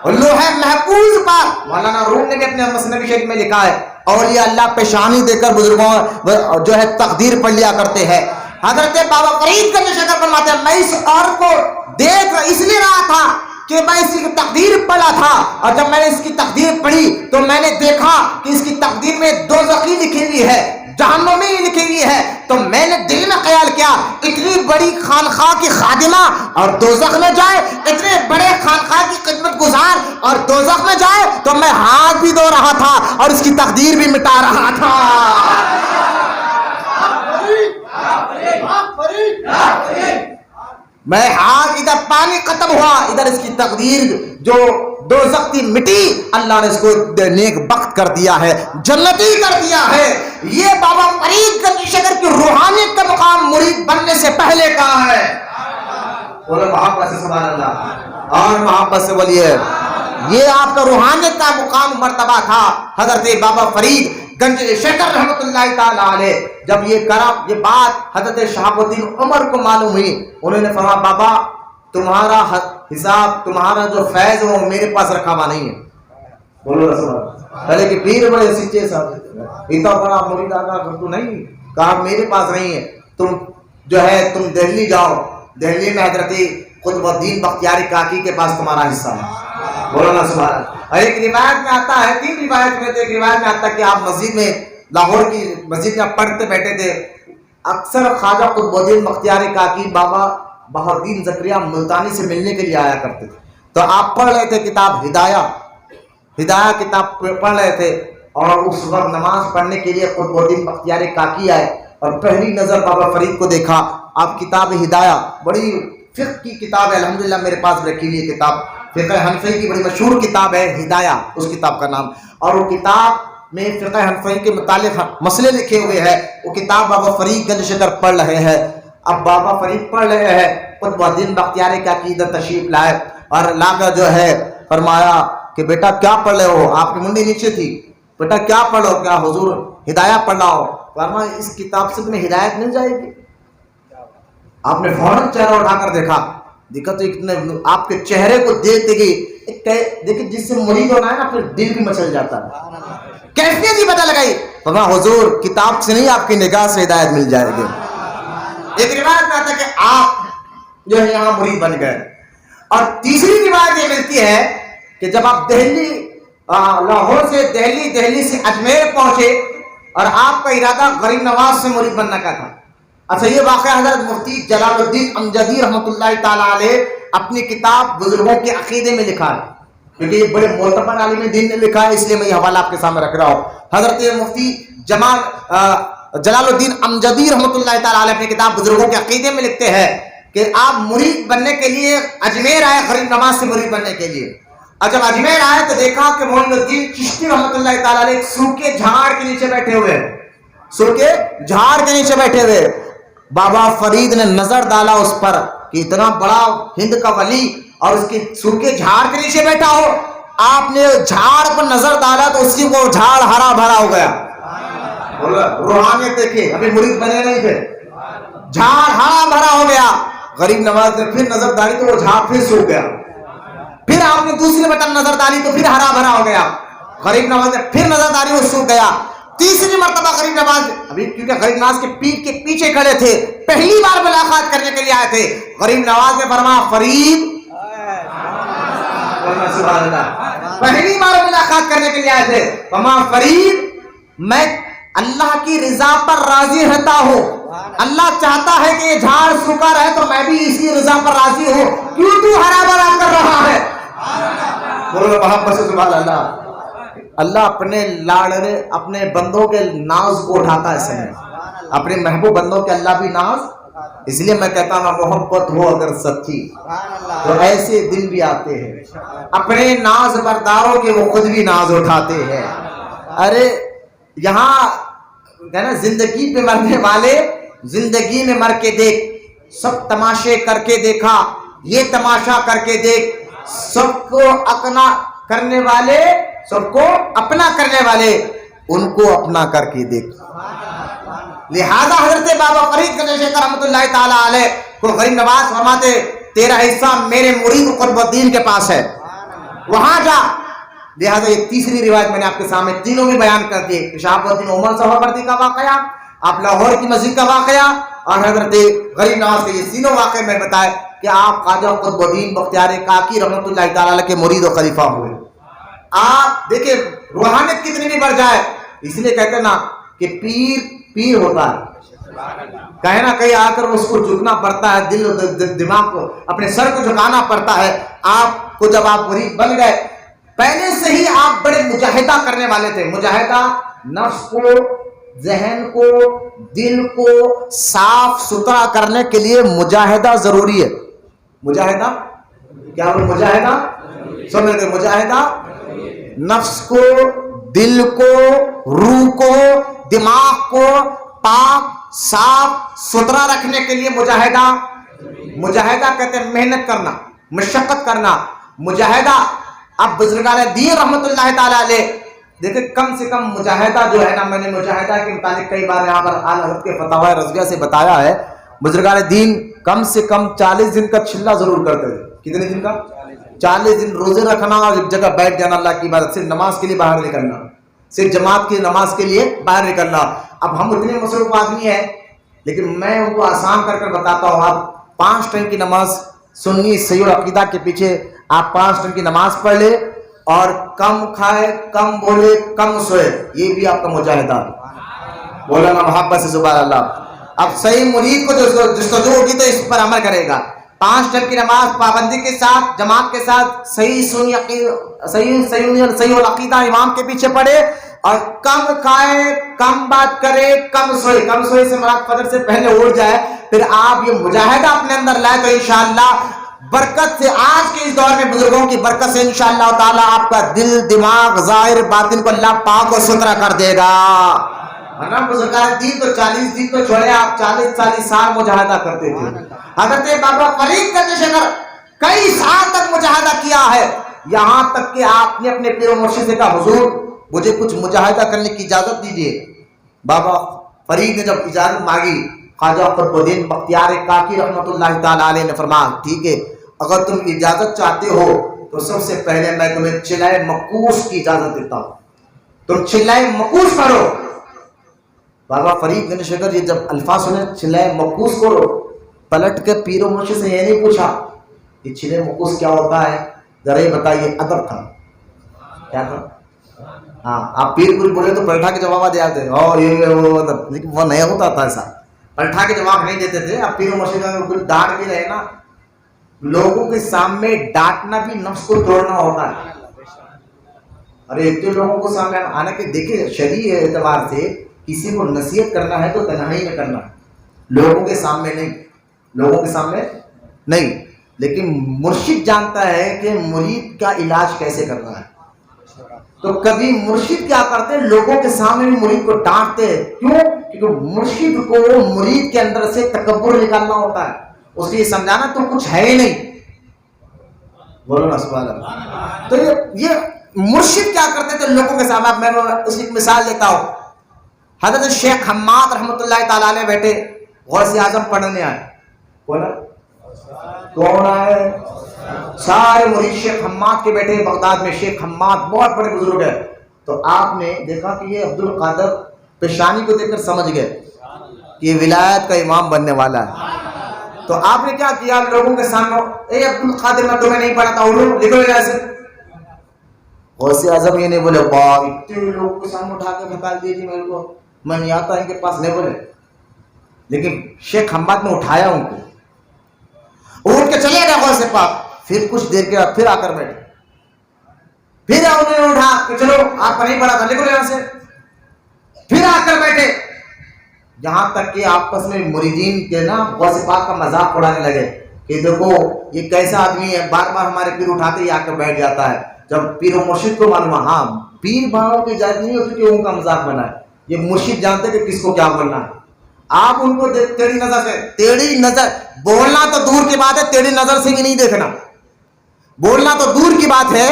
لوح محفوظ پر مولانا روم نے بھی اپنے مسنوی شریف میں لکھا ہے, اولیاء اللہ پیشانی دے کر بزرگوں جو ہے تقدیر پڑھ لیا کرتے ہیں. حضرت بابا فرید گنج شکر فرماتے ہیں میں اس عورت کو دیکھ اس لیے رہا تھا کہ میں اس کی تقدیر پڑھا تھا, اور جب میں نے اس کی تقدیر پڑھی تو میں نے دیکھا کہ اس کی تقدیر میں دوزخی لکھی ہوئی ہے, جہنمی لکھی ہوئی ہے. تو میں نے دل میں خیال کیا اتنی بڑی خانقاہ کی خادمہ اور دوزخ میں جائے, اتنے بڑے خانقاہ کی خدمت گزار اور دوزخ میں جائے, تو میں ہاتھ بھی دھو رہا تھا اور اس کی تقدیر بھی مٹا رہا تھا. میں ہاتھ ادھر پانی ختم ہوا, ادھر اس کی تقدیر جو دوزخ کی مٹی, اللہ نے اس کو نیک بخت کر دیا ہے, جنتی کر دیا ہے. یہ بابا فرید گنج شکر کی روحانیت کا مقام مرید بننے سے پہلے کا ہے. بولو محبت سے سبحان اللہ, اور محبت سے بولیے. یہ آپ کا روحانیت کا مقام مرتبہ تھا. حضرت بابا فرید گنج شکر رحمۃ اللہ تعالی علیہ جب یہ بات حضرت شہاب الدین عمر کو معلوم ہوئی, انہوں نے فرمایا بابا تمہارا حساب, تمہارا جو فیض ہے وہ میرے پاس رکھا ہوا نہیں ہے. بولو رسول اللہ. پہلے کہ پیر بڑے سچے صاحب, اتنا بڑا مرید آقا تو نہیں, کہا میرے پاس نہیں ہے, تم جو ہے تم دہلی جاؤ, دہلی میں حضرت قطب الدین بختیاری کاکی کے پاس تمہارا حصہ ہے. بولو نا سبحان اللہ. اور ایک روایت میں آتا ہے, 3 روایت میں, تو ایک روایت میں آتا ہے کہ آپ مسجد میں, لاہور کی مسجد میں آپ پڑھتے بیٹھے تھے. اکثر خواجہ قطب الدین بختیاری کاکی بابا بہر الدین زکریا ملتانی سے ملنے کے لیے آیا کرتے تھے. تو آپ پڑھ رہے تھے کتاب ہدایہ کتاب پڑھ رہے تھے, اور اس وقت نماز پڑھنے کے لیے قطب الدین بختیاری کاکی آئے, اور پہلی نظر بابا فرید کو دیکھا. آپ کتاب ہدایہ, بڑی فقہ کی کتاب ہے, الحمدللہ میرے پاس رکھی ہوئی ہے کتاب, فقہ حنفی کی بڑی مشہور کتاب ہے ہدایہ اس کتاب کا نام. اور وہ کتاب میں فقہ حنفی کے متعلق مسئلے لکھے ہوئے ہیں. وہ کتاب بابا فرید گنج شکر پڑھ رہے ہیں. اب بابا فرید پڑھ رہے ہیں, قطب الدین بختیاری کا عقیدت تشریف لائے, اور لا کر جو ہے فرمایا کہ بیٹا کیا پڑھ رہے ہو, آپ کی منڈی نیچے تھی, بیٹا کیا پڑھ رہے ہو, کیا حضور ہدایہ پڑھ رہا ہو. فرمایا اس کتاب سے تمہیں ہدایت مل جائے گی. آپ نے فوراً چہرہ اٹھا کر دیکھا تو اتنے آپ کے چہرے کو دیکھتے کہ دیکھیں جس سے مرید ہونا ہے نا پھر دل بھی مچل جاتا ہے، کیفیت ہی بدل گئی. فرمایا حضور کتاب سے نہیں آپ کی نگاہ سے ہدایت مل جائے گی. ایک روایت میں آتا ہے کہ آپ جو ہے یہاں مرید بن گئے. اور تیسری روایت یہ ملتی ہے کہ جب آپ لاہور سے دہلی سے اجمیر پہنچے اور آپ کا ارادہ غریب نواز سے مرید بننے کا تھا. اچھا یہ واقعہ حضرت مفتی جلال الدین امجدی رحمۃ اللہ تعالی علیہ اپنی کتاب بزرگوں کے عقیدے میں لکھا ہے، کیونکہ یہ بڑے معتبر عالم دین نے لکھا ہے، اس لیے میں یہ حوالہ آپ کے سامنے رکھ رہا ہوں. حضرت مفتی جلال الدین امجدی رحمۃ اللہ تعالی علیہ اپنی کتاب بزرگوں کے عقیدے میں لکھتے ہیں کہ آپ مرید بننے کے لیے اجمیر آئے، غریب نواز سے مرید بننے کے لیے. اور جب اجمیر آئے تو دیکھا کہ معین الدین چشتی رحمۃ اللہ تعالی علیہ ایک سوکھے جھاڑ کے نیچے بیٹھے ہوئے، سوکھے جھاڑ کے نیچے بیٹھے ہوئے. بابا فرید نے نظر ڈالا اس پر کہ اتنا بڑا ہند کا ولی اور اس کے سوکھے جھاڑ کے نیچے بیٹھا ہو. آپ نے جھاڑ پر نظر ڈالا تو اسی کو جھاڑ ہرا بھرا ہو گیا. روحانیت دیکھیں، ابھی مرید بنے نہیں تھے، جھاڑ ہرا بھرا ہو گیا. غریب نواز نے پھر نظر ڈالی تو وہ جھاڑ پھر سوکھ گیا. پھر آپ نے دوسری بٹن نظر ڈالی تو پھر ہرا بھرا ہو گیا. غریب نواز نے پھر نظر ڈالی وہ سوکھ گیا. تیسری مرتبہ غریب نواز، ابھی کیونکہ غریب نواز کے پیٹ کے پیچھے کھڑے تھے، پہلی بار ملاقات کرنے کے لیے آئے تھے. غریب نواز نے فرمایا فرید، سبحان اللہ، پہلی بار ملاقات کرنے کے لیے آئے تھے. فرمایا فرید میں اللہ کی رضا پر راضی رہتا ہوں، اللہ چاہتا ہے کہ یہ جھاڑ سوکھا رہے تو میں بھی اسی رضا پر راضی ہوں، کیوں تو ہرا بھرا کر رہا ہے؟ بولو محبت سے سبحان اللہ. اللہ اپنے لاڑے اپنے بندوں کے ناز کو اٹھاتا ہے سمجھ، اپنے محبوب بندوں کے اللہ بھی ناز. اس لیے میں کہتا ہوں محبت ہو اگر سچی تو ایسے دن بھی آتے ہیں، اپنے ناز برداروں کے وہ خود بھی ناز اٹھاتے ہیں. ارے یہاں ہے نا زندگی پہ مرنے والے زندگی میں مر کے دیکھ، سب تماشے کر کے دیکھا، یہ تماشا کر کے دیکھ، سب کو اپنا کرنے والے، سب کو اپنا کرنے والے ان کو اپنا کر کے دیکھ. لہذا حضرت بابا فرید رحمۃ اللہ تعالی علیہ کو غریب نواز فرماتے تیرا حصہ میرے مرید قطب الدین کے پاس ہے، وہاں جا. لہذا یہ تیسری روایت میں نے آپ کے سامنے تینوں میں بیان کر دی کہ شہاب الدین عمر سہروردی کا واقعہ، آپ لاہور کی مسجد کا واقعہ اور حضرت غریب نواز کے یہ تینوں واقعے میں بتائے کہ آپ خواجہ قطب الدین بختیار کاکی رحمۃ اللہ تعالی علیہ کے مرید و خلیفہ ہوئے. آپ دیکھیں روحانیت کتنی بھی بڑھ جائے، اس لیے کہتے ہیں نا کہ پیر ہوتا ہے، کہیں نہ کہیں آ کر اس کو جھکنا پڑتا ہے، دل دماغ کو اپنے سر کو جھکانا پڑتا ہے. آپ کو جب آپ مرید بن گئے، پہلے سے ہی آپ بڑے مجاہدہ کرنے والے تھے. مجاہدہ نفس کو، ذہن کو، دل کو صاف ستھرا کرنے کے لیے مجاہدہ ضروری ہے. مجاہدہ کیا وہ مجاہدہ سمجھ گئے؟ مجاہدہ نفس کو، دل کو، روح کو، دماغ کو پاک صاف ستھرا رکھنے کے لیے مجاہدہ کہتے ہیں محنت کرنا، مشقت کرنا. مجاہدہ اب بزرگان دین رحمت اللہ تعالی علیہ دیکھیں کم سے کم مجاہدہ جو ہے نا، میں نے مجاہدہ کے متعلق کئی بار یہاں پر اعلیٰ حضرت کے فتاوی رضویہ سے بتایا ہے. بزرگان دین کم سے کم 40 دن کا چلہ ضرور کرتے تھے. کتنے دن کا؟ 40 دن روزے رکھنا اور ایک جگہ بیٹھ جانا اللہ کی عبادت، صرف نماز کے لیے باہر نکلنا، صرف جماعت کی نماز کے لیے باہر نکلنا. اب ہم اتنے مصروف آدمی ہیں لیکن میں ان کو آسان کر کر بتاتا ہوں. آپ 5 ٹائم کی نماز سنی صحیح العقیدہ کے پیچھے آپ 5 ٹائم کی نماز پڑھ لے اور کم کھائے، کم بولے، کم سوئے، یہ بھی آپ کا مجاہدہ. مولانا محبت سے سبحان اللہ. اب صحیح مرید کو جستجو ہوگی تو اس پر عمل کرے گا. 5 ٹائم کی نماز پابندی کے ساتھ، جماعت کے ساتھ، صحیح العقیدہ امام کے پیچھے پڑھے اور کم کھائے، کم بات کرے، کم سوئے. کم سوئے سے مراد فجر سے پہلے اٹھ جائے. پھر آپ یہ مجاہدہ اپنے اندر لائے تو انشاءاللہ برکت سے، آج کے اس دور میں بزرگوں کی برکت سے انشاءاللہ تعالی آپ کا دل، دماغ، ظاہر باطن کو اللہ پاک و ستھرا کر دے گا. ورنہ بزرگان دین تو 40 دن تو چھوڑے، آپ 40 سال مجاہدہ کرتے تھے. حضرت بابا فرید کا شکر کئی سال تک مجاہدہ کیا ہے، یہاں تک کہ آپ نے اپنے پیر و مرشد سے کہا حضور مجھے کچھ مجاہدہ کرنے کی اجازت دیجیے. بابا فرید نے جب اجازت مانگی، خواجہ قطب الدین بختیار کاکی رحمۃ اللہ تعالی علیہ نے فرمایا ٹھیک ہے، اگر تم اجازت چاہتے ہو تو سب سے پہلے میں تمہیں چلائے مکوس کی اجازت دیتا ہوں، تم چلائے مکوس کرو۔ بابا فرید گنج شکر یہ جب الفاظ سنے چلائے مکوس کرو، پلٹ کے پیر و مرشد سے یہ نہیں پوچھا یہ چلائے مکوس کیا ہوتا ہے، ذرا یہ بتائیے۔ ادب تھا، کیا تھا؟ ہاں آپ پیر پوری بولے تو پلٹا کے جواب دے آتے لیکن وہ نہیں ہوتا تھا ایسا، پلٹا کے جواب نہیں دیتے تھے۔ اب پیر و مرشد کا ڈانٹ بھی رہے نا، لوگوں کے سامنے ڈانٹنا بھی نفس کو توڑنا ہوتا ہے۔ ارے اتنے لوگوں کو سامنے آنے کے دیکھیں شرعی اعتبار سے کسی کو نصیحت کرنا ہے تو تنہائی میں کرنا ہے، لوگوں کے سامنے نہیں، لوگوں کے سامنے نہیں۔ لیکن مرشد جانتا ہے کہ مرید کا علاج کیسے کرنا ہے، تو کبھی مرشد کیا کرتے لوگوں کے سامنے بھی مرید کو ڈانٹتے، کیوں؟ کیونکہ مرشد کو مرید کے اندر سے تکبر نکالنا ہوتا ہے، اس لیے سمجھانا تو کچھ ہے ہی نہیں، بولو نا سبحان اللہ۔ تو یہ مرشد کیا کرتے تھے لوگوں کے سامنے، میں اس کی مثال دیتا ہوں۔ حضرت شیخ حماد رحمۃ اللہ تعالی علیہ بیٹے غوث اعظم پڑھنے آئے، کون آئے؟ سارے مرید شیخ حماد کے بیٹے، بغداد میں شیخ حماد بہت بڑے بزرگ ہیں۔ تو آپ نے دیکھا کہ یہ عبد القادر پیشانی کو دیکھ کر سمجھ گئے کہ یہ ولایت کا امام بننے والا ہے۔ تو آپ نے کیا کیا لوگوں کے سامنے، اے عبد القادر میں تمہیں نہیں پڑھاتا، اردو لکھو ایسے۔ غوث اعظم یہ نہیں بولے واہ اتنے لوگوں کے سامنے اٹھا کے پھینکا دیجیے میرے کو، میں نہیں آتا ان کے پاس، نہیں بولے۔ لیکن شیخ حماد نے اٹھایا ان کو، اٹھ کے چلے گئے غوث پاک، پھر کچھ دیر کے بعد پھر آ کر بیٹھے، پھر انہوں نے اٹھا کہ چلو آپ کو نہیں پڑھا تھا لکھو یہاں سے، پھر آ کر بیٹھے، یہاں تک کہ آپس میں مریدین کے نا غوث پاک کا مذاق اڑانے لگے کہ دیکھو یہ کیسا آدمی ہے، بار بار ہمارے پیر اٹھاتے ہی آ کر بیٹھ جاتا ہے۔ جب پیر و مرشد کو معلوم ہے ہاں پیر بھاؤں کی اجازت نہیں ہوتی کہ ان کا مذاق بنائے، یہ مرشد جانتے کہ کس کو کیا بولنا ہے۔ آپ ان کو ٹیڑھی نظر سے، ٹیڑھی نظر بولنا تو دور کی بات ہے، ٹیڑھی نظر سے بھی نہیں دیکھنا، بولنا تو دور کی بات ہے،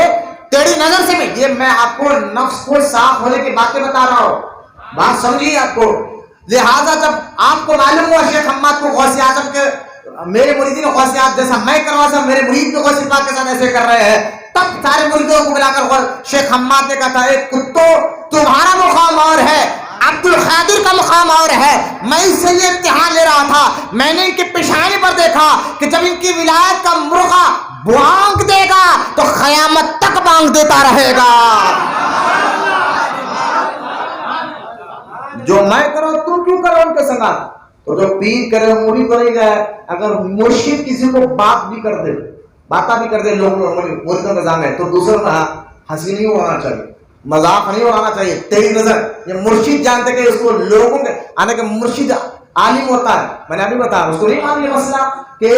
ٹیڑھی نظر سے بھی۔ یہ میں آپ کو نفس کو صاف ہونے کی باتیں بتا رہا ہوں، بات سمجھیے آپ کو۔ لہٰذا جب آپ کو معلوم ہوا شیخ حماد کو غوث اعظم کے میرے مریدین غوث اعظم جیسا میں کروا سا میرے مرید کو غوث پاک کے ساتھ ایسے کر رہے ہیں، تب سارے مریدوں کو ملا کر شیخ حماد نے کہا تھا ایک کتو تمہارا مقام اور ہے، عبد القادر کا مقام اور ہے۔ میں اس سے یہ امتحان لے رہا تھا، میں نے ان کی پیشانی پر دیکھا کہ جب ان کی ولایت کا مرغا بانگ دے گا تو قیامت تک بانگ دیتا رہے گا۔ جو میں کروں تم کیوں کرو ان کے ساتھ؟ تو جو پیر کرے مرید کرے گا، اگر مرشد کسی کو بات بھی کر دے، باتیں بھی کر دے لوگوں مریدوں کے سامنے، تو دوسروں کا ہنسی نہیں ہونا چاہیے، مذاق نہیں اڑانا چاہیے، تیری نظر۔ یہ مرشد جانتے کہ اس کو لوگوں کے آنے کے مرشد عالم ہوتا ہے، میں نے ابھی بتایا اس کو نہیں معلوم یہ مسئلہ کہ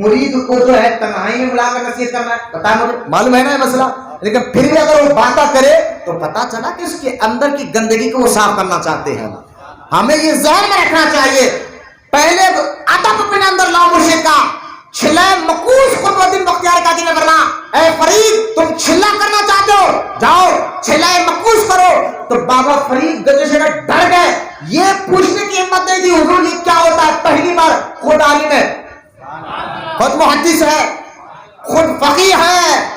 مرید کو جو ہے تنہائی میں بلا کر نصیحت کرنا ہے، بتایا مجھے معلوم ہے نا یہ مسئلہ، لیکن پھر بھی اگر وہ باتیں کرے تو پتا چلا کہ اس کے اندر کی گندگی کو وہ صاف کرنا چاہتے ہیں۔ ہمیں یہ ذہن میں رکھنا چاہیے، پہلے ادب اپنے اندر لاؤ مرشد کا۔ چھلے مکوس قطب الدین بختیار کا جی نے فرما اے فرید تم چھلا کرنا چاہتے ہو جاؤ چھلے مکوس کرو۔ تو بابا فرید گنج شکر ڈر گئے، یہ پوچھنے کی ہمت نہیں تھی حضور یہ کیا ہوتا ہے۔ پہلی بار خود عالم ہے، خود محدث ہے، خود فقیہ ہے،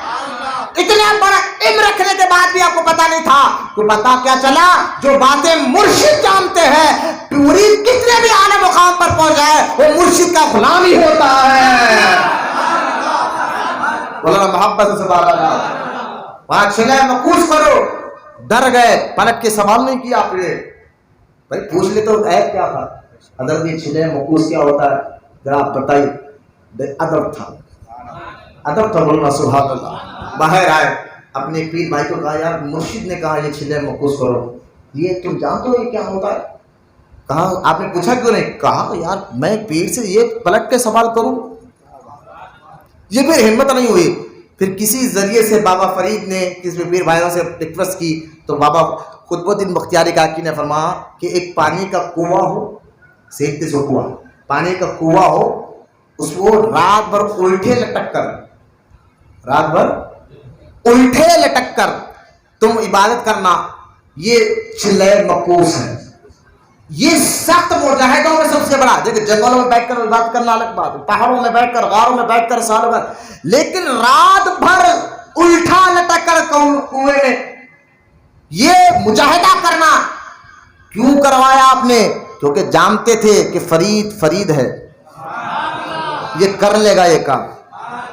اتنا بڑا علم رکھنے کے بعد بھی آپ کو پتا نہیں تھا۔ تو پتا کیا چلا، جو باتیں مرشد جانتے ہیں، مرید کتنے بھی اعلی مقام پر پہنچ جائے وہ مرشد کا غلام ہی ہوتا ہے۔ بولو محبت سے سبحان اللہ۔ وہاں چھلے مکوس کرو، ڈر گئے، پلٹ کے سوال نہیں کیا آپ نے، بھائی پوچھ لے تو عیب کیا تھا۔ حضرت یہ چھلے مکوس کیا ہوتا ہے ذرا آپ بتائیے۔ ادب تھا، ادب تھا، بولنا سبحان اللہ۔ باہر آئے، اپنے پیر بھائی کو کہا یار مرشد نے کہا یہ چھلے مکوس کرو، یہ تم جانتے ہو یہ کیا ہوتا ہے؟ کہا آپ نے پوچھا کیوں نہیں؟ کہا یار میں پیر سے یہ پلٹ کے سوال کروں، یہ پھر ہمت نہیں ہوئی۔ پھر کسی ذریعے سے بابا فرید نے کسی پیر بھائیوں سے ریکویسٹ کی تو بابا قطب الدین بختیاری کاکی نے فرمایا کہ ایک پانی کا کنواں ہو، سیکھتے سو کنواں، پانی کا کنواں ہو، اس کو رات بھر الٹے لٹک کر، رات بھر الٹے لٹک کر تم عبادت کرنا، یہ چھلے مکوس ہے۔ یہ سخت مجاہدوں میں سب سے بڑا، دیکھیں جنگلوں میں بیٹھ کر عبادت کرنا الگ بات ہے، پہاڑوں میں بیٹھ کر، غاروں میں بیٹھ کر، سالوں میں، لیکن رات بھر الٹا لٹک کر کنویں میں یہ مجاہدہ کرنا کیوں کروایا آپ نے؟ کیونکہ جانتے تھے کہ فرید فرید ہے، یہ کر لے گا یہ کام.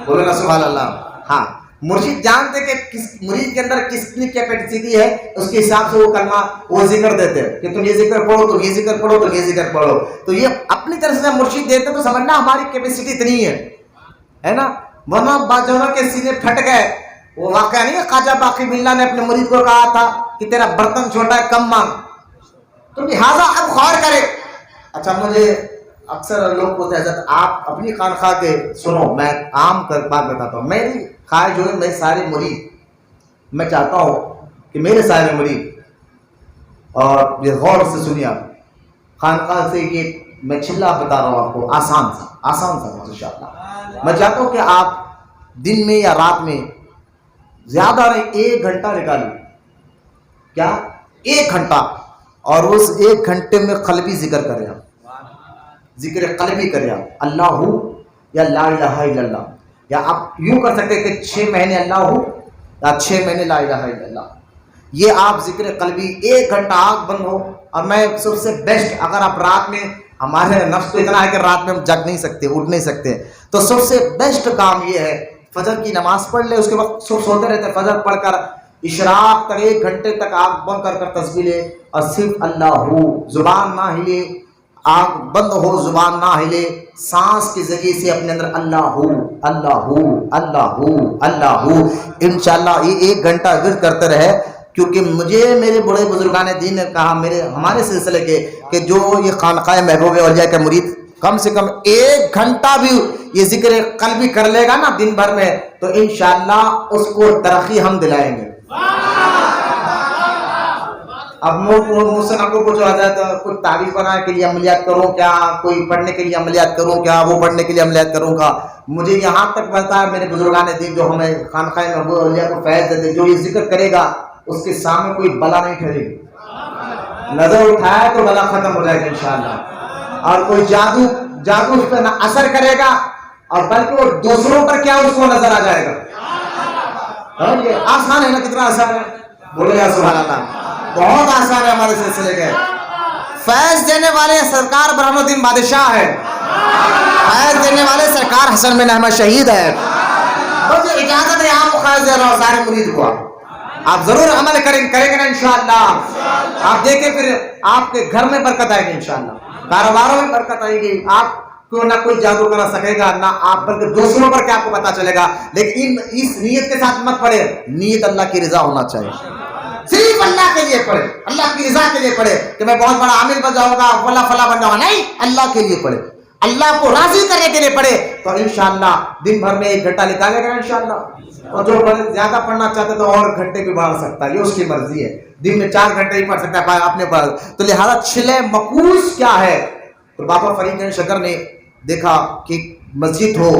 بولو نا سبحان اللہ. ہاں مرشد جانتے کہ کس مرید کے اندر کس کی کیپیسٹی ہے، اس کے حساب سے وہ کلمہ وہ ذکر دیتے ہیں کہ تم یہ ذکر پڑھو، تم یہ ذکر پڑھو، تم یہ ذکر پڑھو. تو یہ اپنی طرف سے مرشد دیتے تو سمجھنا ہماری کیپیسٹی اتنی ہے نا. ورنہ باجوڑوں کے سینے پھٹ گئے. وہ واقعہ نہیں ہے خواجہ باقی باللہ نے اپنے مرید کو کہا تھا کہ تیرا برتن چھوٹا ہے، کم مانگ، تو لہٰذا اب غور کرے. اچھا مجھے اکثر لوگ پوچھتے ہیں حضرت آپ اپنی خانقاہ کے سنو، میں عام بات بتاتا ہوں. میری خواہش جو ہے میرے سارے مرید، میں چاہتا ہوں کہ میرے سارے مرید، اور یہ غور سے سنیے آپ، خانقاہ سے یہ میں چھلا بتا رہا ہوں آپ کو، آسان سا انشاءاللہ. میں چاہتا ہوں کہ آپ دن میں یا رات میں زیادہ نہیں 1 گھنٹہ نکالیں. کیا 1 گھنٹہ؟ اور اس 1 گھنٹے میں قلبی ذکر کریں آپ، ذکر قلبی کریں آپ، اللہ یا لا الہ الا اللہ. یا آپ یوں کر سکتے کہ 6 مہینے اللہ یا 6 مہینے لا الہ الا اللہ. یہ آپ ذکر قلبی 1 گھنٹہ آنکھ بند ہو. اور میں سب سے بیسٹ، اگر آپ رات میں، ہمارے نفس تو اتنا ہے کہ رات میں ہم جگ نہیں سکتے، اٹھ نہیں سکتے، تو سب سے بیسٹ کام یہ ہے فجر کی نماز پڑھ لے. اس کے وقت سب سوتے رہتے، فجر پڑھ کر اشراق تک 1 گھنٹے تک آنکھ بند کر تسبیح لے، اور صرف اللہ، زبان نہ ہلے، آنکھ بند ہو، زبان نہ ہلے، سانس کے ذریعے سے اپنے اندر اللہ اللہ اللہ اللہ. انشاءاللہ یہ 1 گھنٹہ ورد کرتے رہے. کیونکہ مجھے میرے بڑے بزرگان دین نے کہا ہمارے سلسلے کے کہ جو یہ خانقاہ محبوب اولیاء کا مرید کم سے کم 1 گھنٹہ بھی یہ ذکر قلبی کر لے گا نا دن بھر میں، تو انشاءاللہ اس کو ترقی ہم دلائیں گے. اب مجھ سے نہ کو کچھ آ جائے تو کچھ تعریف بنانے کے لیے عملیات کروں کیا، کوئی پڑھنے کے لیے عملیات کروں کیا، وہ پڑھنے کے لیے عملیات کروں گا. مجھے یہاں تک پتا ہے میرے بزرگان دین جو ہمیں خانقاہ محبوب اولیاء کو فیض دیتے، جو یہ ذکر کرے گا اس کے سامنے کوئی بلا نہیں ٹھہرے گی. نظر اٹھائے تو بلا ختم ہو جائے گا انشاءاللہ. اور کوئی جادو اس پہ نہ اثر کرے گا، اور بلکہ وہ دوسروں پر کیا اس کو نظر آ جائے گا. یہ آسان ہے نا، کتنا آسان ہے، بولے یا سبحان اللہ. بہت آسان ہے ہمارے سلسلے کے. فیض دینے والے سرکار برہان الدین بادشاہ ہے، فیض دینے والے سرکار حسن بن احمد شہید ہے. بس اجازت ہے، آپ کو فیض دے رہا ہوں سارے مرید کو. آپ ضرور عمل کریں گے نا انشاءاللہ. آپ دیکھیں پھر آپ کے گھر میں برکت آئے گی انشاءاللہ، کاروباروں میں برکت آئے گی. آپ کو نہ کوئی جادو کرا سکے گا، نہ آپ بلکہ دوسروں پر کیا آپ کو پتا چلے گا. لیکن اس نیت کے ساتھ مت پڑھے، نیت اللہ کی رضا ہونا چاہیے. صرف اللہ کے لیے پڑھے، اللہ کی رضا کے لیے پڑھے کہ میں بہت بڑا عامل بن جاؤں گا، فلاں بن جاؤں گا. نہیں، اللہ کے لیے پڑھے، اللہ کو راضی کرنے کے لیے پڑھے. تو انشاءاللہ دن بھر میں 1 گھنٹہ نکالے گا انشاءاللہ. اور جو زیادہ پڑھنا چاہتے تو اور گھنٹے بھی بڑھا سکتا ہے، یہ اس کی مرضی ہے. دن میں 4 گھنٹے ہی پڑھ سکتا ہے اپنے پر. تو لہذا چھلے مقوس کیا ہے؟ تو بابا فرید گنج شکر نے دیکھا کہ مسجد ہو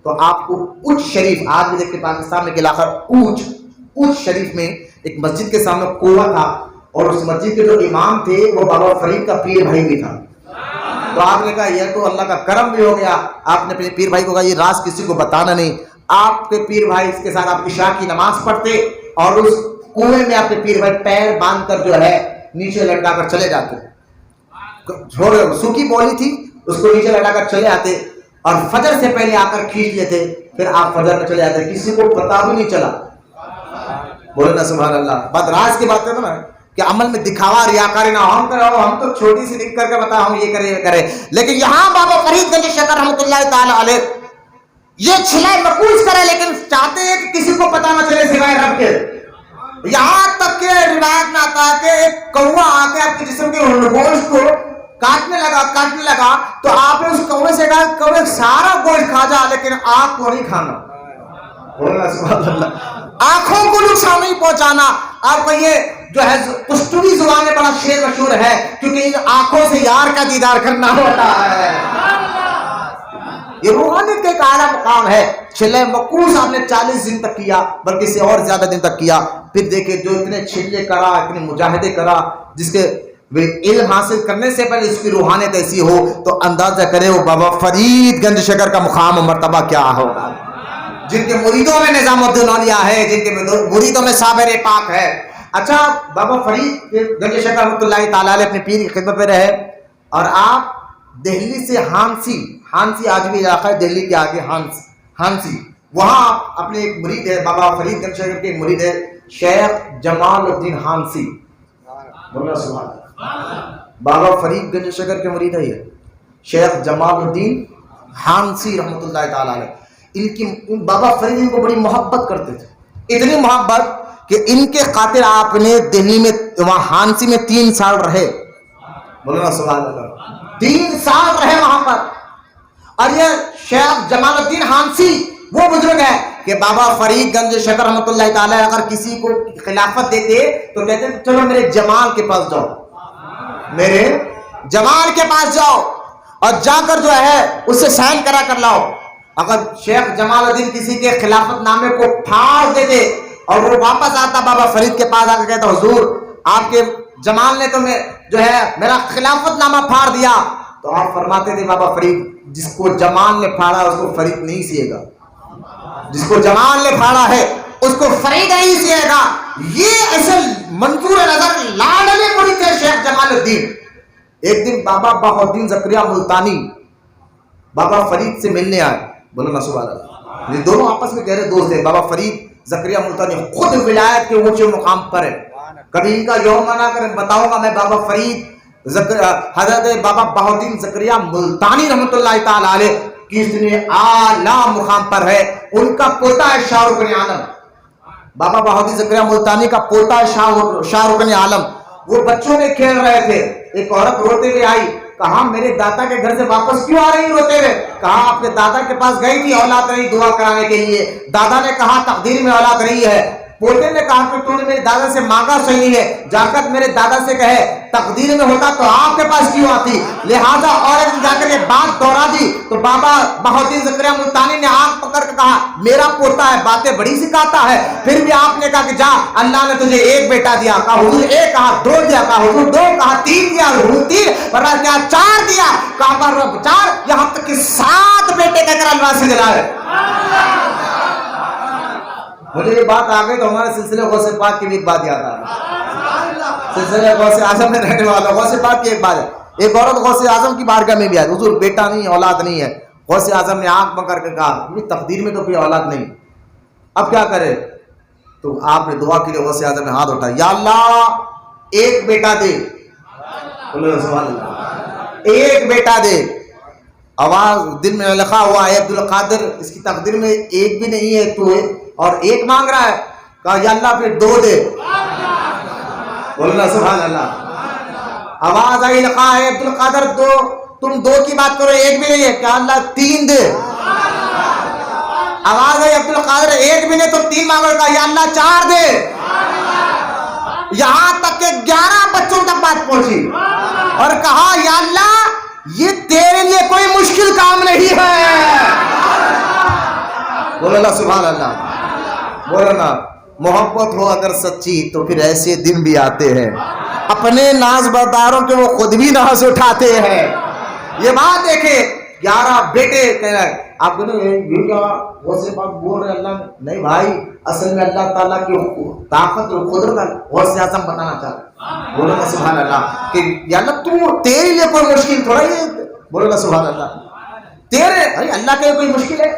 تو آپ کو اونچ شریف، آج بھی دیکھتے پاکستان میں علاقہ اونچ شریف میں ایک مسجد کے سامنے کنواں تھا، اور اس مسجد کے جو امام تھے وہ بابا فرید کا پیر بھائی بھی تھا. تو آپ نے کہا یہ تو اللہ کا کرم بھی ہو گیا. آپ نے اپنے پیر بھائی کو کہا یہ راز کسی کو بتانا نہیں. آپ کے پیر بھائی اس کے ساتھ آپ عشاء کی نماز پڑھتے، اور اس کنویں میں آپ کے پیر بھائی پیر باندھ کر جو ہے نیچے لٹکا کر چلے جاتے. سوکھی بولی تھی، اس کو نیچے لٹا کر چلے آتے، اور فجر سے پہلے آ کر کھینچ لیتے، پھر آپ فجر میں چلے آتے، کسی کو پتا بھی نہیں چلا. بولے نا سبحان اللہ. بات راز کی بات ہے نا کہ عمل میں دکھاوا ریاکاری نہ ہو. ہم تو چھوٹی سی لکھ کر کے بتا ہم یہ کرے یہ کرے. لیکن یہاں بابا فرید گنج شکر رحمۃ اللہ تعالی علیہ یہ چھلائے مقوس کرے، لیکن چاہتے ہیں کہ کسی کو پتا نہ چلے سوائے رب کے. یہاں تک کہ روایت میں آتا ہے کہ ایک کوہ آ کے آپ کے جسم کے گوشت کو کاٹنے لگا تو آپ نے اس کوے سے کہا کوے سارا گوشت کھا جا لیکن آپ کو نہیں کھانا. بولنا سبحان اللہ. آنکھوں کو نقصان نہیں پہنچانا. آپ کو یہ جو ہے پشتوی زبان میں بڑا شعر مشہور ہے، کیونکہ ان آنکھوں سے یار کا دیدار کرنا ہوتا ہے. یہ روحانیت کا ایک اعلیٰ مقام ہے. چھلے مقوس آپ نے 40 دن تک کیا، بلکہ اسے اور زیادہ دن تک کیا. پھر دیکھیں جو اتنے چھلے کرا، اتنے مجاہدے کرا، جس کے علم حاصل کرنے سے پہلے اس کی روحانیت ایسی ہو تو اندازہ کرے وہ بابا فرید گنج شکر کا مقام و مرتبہ کیا ہوگا. جن کے مریدوں میں نظام الدین اولیاء ہے، جن کے مریدوں میں صابر پاک ہے. اچھا بابا فرید گنج شکر رحمۃ اللہ تعالیٰ علیہ اپنے پیر کی خدمت میں رہے، اور آپ دہلی سے ہانسی آج بھی علاقہ ہے دہلی کے آگے ہانسی، وہاں آپ اپنے ایک مرید ہے بابا فرید گنج شکر کے مرید ہے شیخ جمال الدین ہانسی. بولنا سبحان اللہ. بابا فرید گنج شکر کے مرید ہے یہ شیخ جمال الدین ہانسی رحمۃ اللہ تعالیٰ علیہ. بابا فرید ان کو بڑی محبت کرتے تھے، اتنی محبت کہ ان کے خاطر آپ نے دہلی میں وہاں ہانسی میں 3 سال رہے. بولنا سبحان اللہ. 3 سال رہے وہاں پر. اور یہ شیخ جمال الدین ہانسی وہ بزرگ ہے کہ بابا فرید گنج شکر رحمۃ اللہ تعالیٰ اگر کسی کو خلافت دیتے تو کہتے چلو میرے جمال کے پاس جاؤ، میرے جمال کے پاس جاؤ اور جا کر جو ہے اس سے سائن کرا کر لاؤ. اگر شیخ جمال الدین کسی کے خلافت نامے کو پھاڑ دیتے اور وہ واپس آتا بابا فرید کے پاس آ کر کہتا حضور آپ کے جمال نے تو جو ہے میرا خلافت نامہ پھاڑ دیا، تو آپ فرماتے تھے بابا فرید جس کو جمال نے پھاڑا اس کو فرید نہیں سیے گا، جس کو جمال نے پھاڑا ہے اس کو فرید نہیں سیے گا. یہ اصل منظور نظر لاڈلے مرید تھے شیخ جمال الدین. ایک دن بابا بہاؤالدین زکریا ملتانی بابا فرید سے ملنے آئے. بولو نا سبحان اللہ. یہ دونوں آپس میں گہرے دوست ہیں. بابا فرید زکریا ملتانی خود ولایت کے اونچے مقام پر ہے. کبھی ان کا یوم منا کر بتاؤں گا میں. بابا فرید حضرت بابا بہاؤالدین زکریا ملتانی رحمۃ اللہ تعالیٰ علیہ کتنے اعلیٰ مقام پر ہے. ان کا پوتا ہے شاہ رکن عالم. بابا بہاؤالدین زکریا ملتانی کا پوتا ہے شاہ رکن عالم. وہ بچوں میں کھیل رہے تھے، ایک عورت روتے ہوئے آئی. کہا میرے دادا کے گھر سے واپس کیوں آ رہی روتے ہوئے؟ کہا اپنے دادا کے پاس گئی تھی اولاد نہیں دعا کرانے کے لیے. دادا نے کہا تقدیر میں اولاد نہیں ہے. پوتے نے کہا کہ تو نے میرے دادا سے مانگا صحیح ہے، جا کر میرے دادا سے کہے تقدیر میں ہوتا تو آپ کے پاس کیوں آتی. لہذا عورت نے جا کر یہ بات دوہرا دی تو بابا بہاؤالدین زکریا ملتانی نے آنکھ پکڑ کے کہا میرا پوتا ہے، باتیں بڑی سکھاتا ہے. پھر بھی آپ نے کہا کہ جا اللہ نے تجھے ایک بیٹا دیا. کہا حضور ایک، کہا 2 دیا. کہا حضور 2، کہا 3 دیا. حضور 3، ورنہ کیا 4 دیا. کہا 4، یہاں تک کہ 7 بیٹے کہہ کر اللہ سے دلائے. مجھے یہ بات آ گئی تو ہمارے سلسلے غوث پاک کی بھی ایک بات یاد آ رہی. سلسلے غوث اعظم میں رہنے والا غوث پاک کی ایک بات ہے. ایک عورت غوث اعظم کی بارگاہ میں بھی آئی. حضور بیٹا نہیں، اولاد نہیں ہے. غوث اعظم نے آنکھ پکڑ کے کہا تقدیر میں تو کوئی اولاد نہیں، اب کیا کرے؟ تو آپ نے دعا کے لیے غوث اعظم نے ہاتھ اٹھایا، یا اللہ ایک بیٹا دے. سبحان اللہ. ایک بیٹا دے. آواز دل میں لکھا ہوا ہے عبد القادر اس کی تقدیر میں ایک بھی نہیں ہے تو اور ایک مانگ رہا ہے. کہا یا اللہ پھر 2 دے. بولنا سبحان اللہ. آواز آئی لکھا ہے عبد القادر 2، تم 2 کی بات کرو ایک بھی نہیں ہے. کہا اللہ 3 دے. آواز آئی عبد القادر 1 بھی نہیں تو 3 مانگو. کہا یا اللہ 4 دے. یہاں تک کہ 11 بچوں تک بات پہنچی اور کہا یا اللہ یہ تیرے لیے کوئی مشکل کام نہیں ہے. بولو اللہ سبحان اللہ. بولو نا محبت ہو اگر سچی تو پھر ایسے دن بھی آتے ہیں اپنے ناز برداروں کے وہ خود بھی ناز اٹھاتے ہیں. یہ بات دیکھے 11 بیٹے کہہ رہے ہیں. آپ کو یہ کیا غوث پاک بول رہے اللہ نہیں بھائی، اصل میں اللہ تعالیٰ کی طاقت اور قدرت غوث اعظم بتانا چاہتا ہے. بولو نا سبحان اللہ کہ یا اللہ تو تیرے لیے کوئی مشکل تھوڑا ہی. بولو نا سبحان اللہ. تیرے اللہ کے کوئی مشکل ہے؟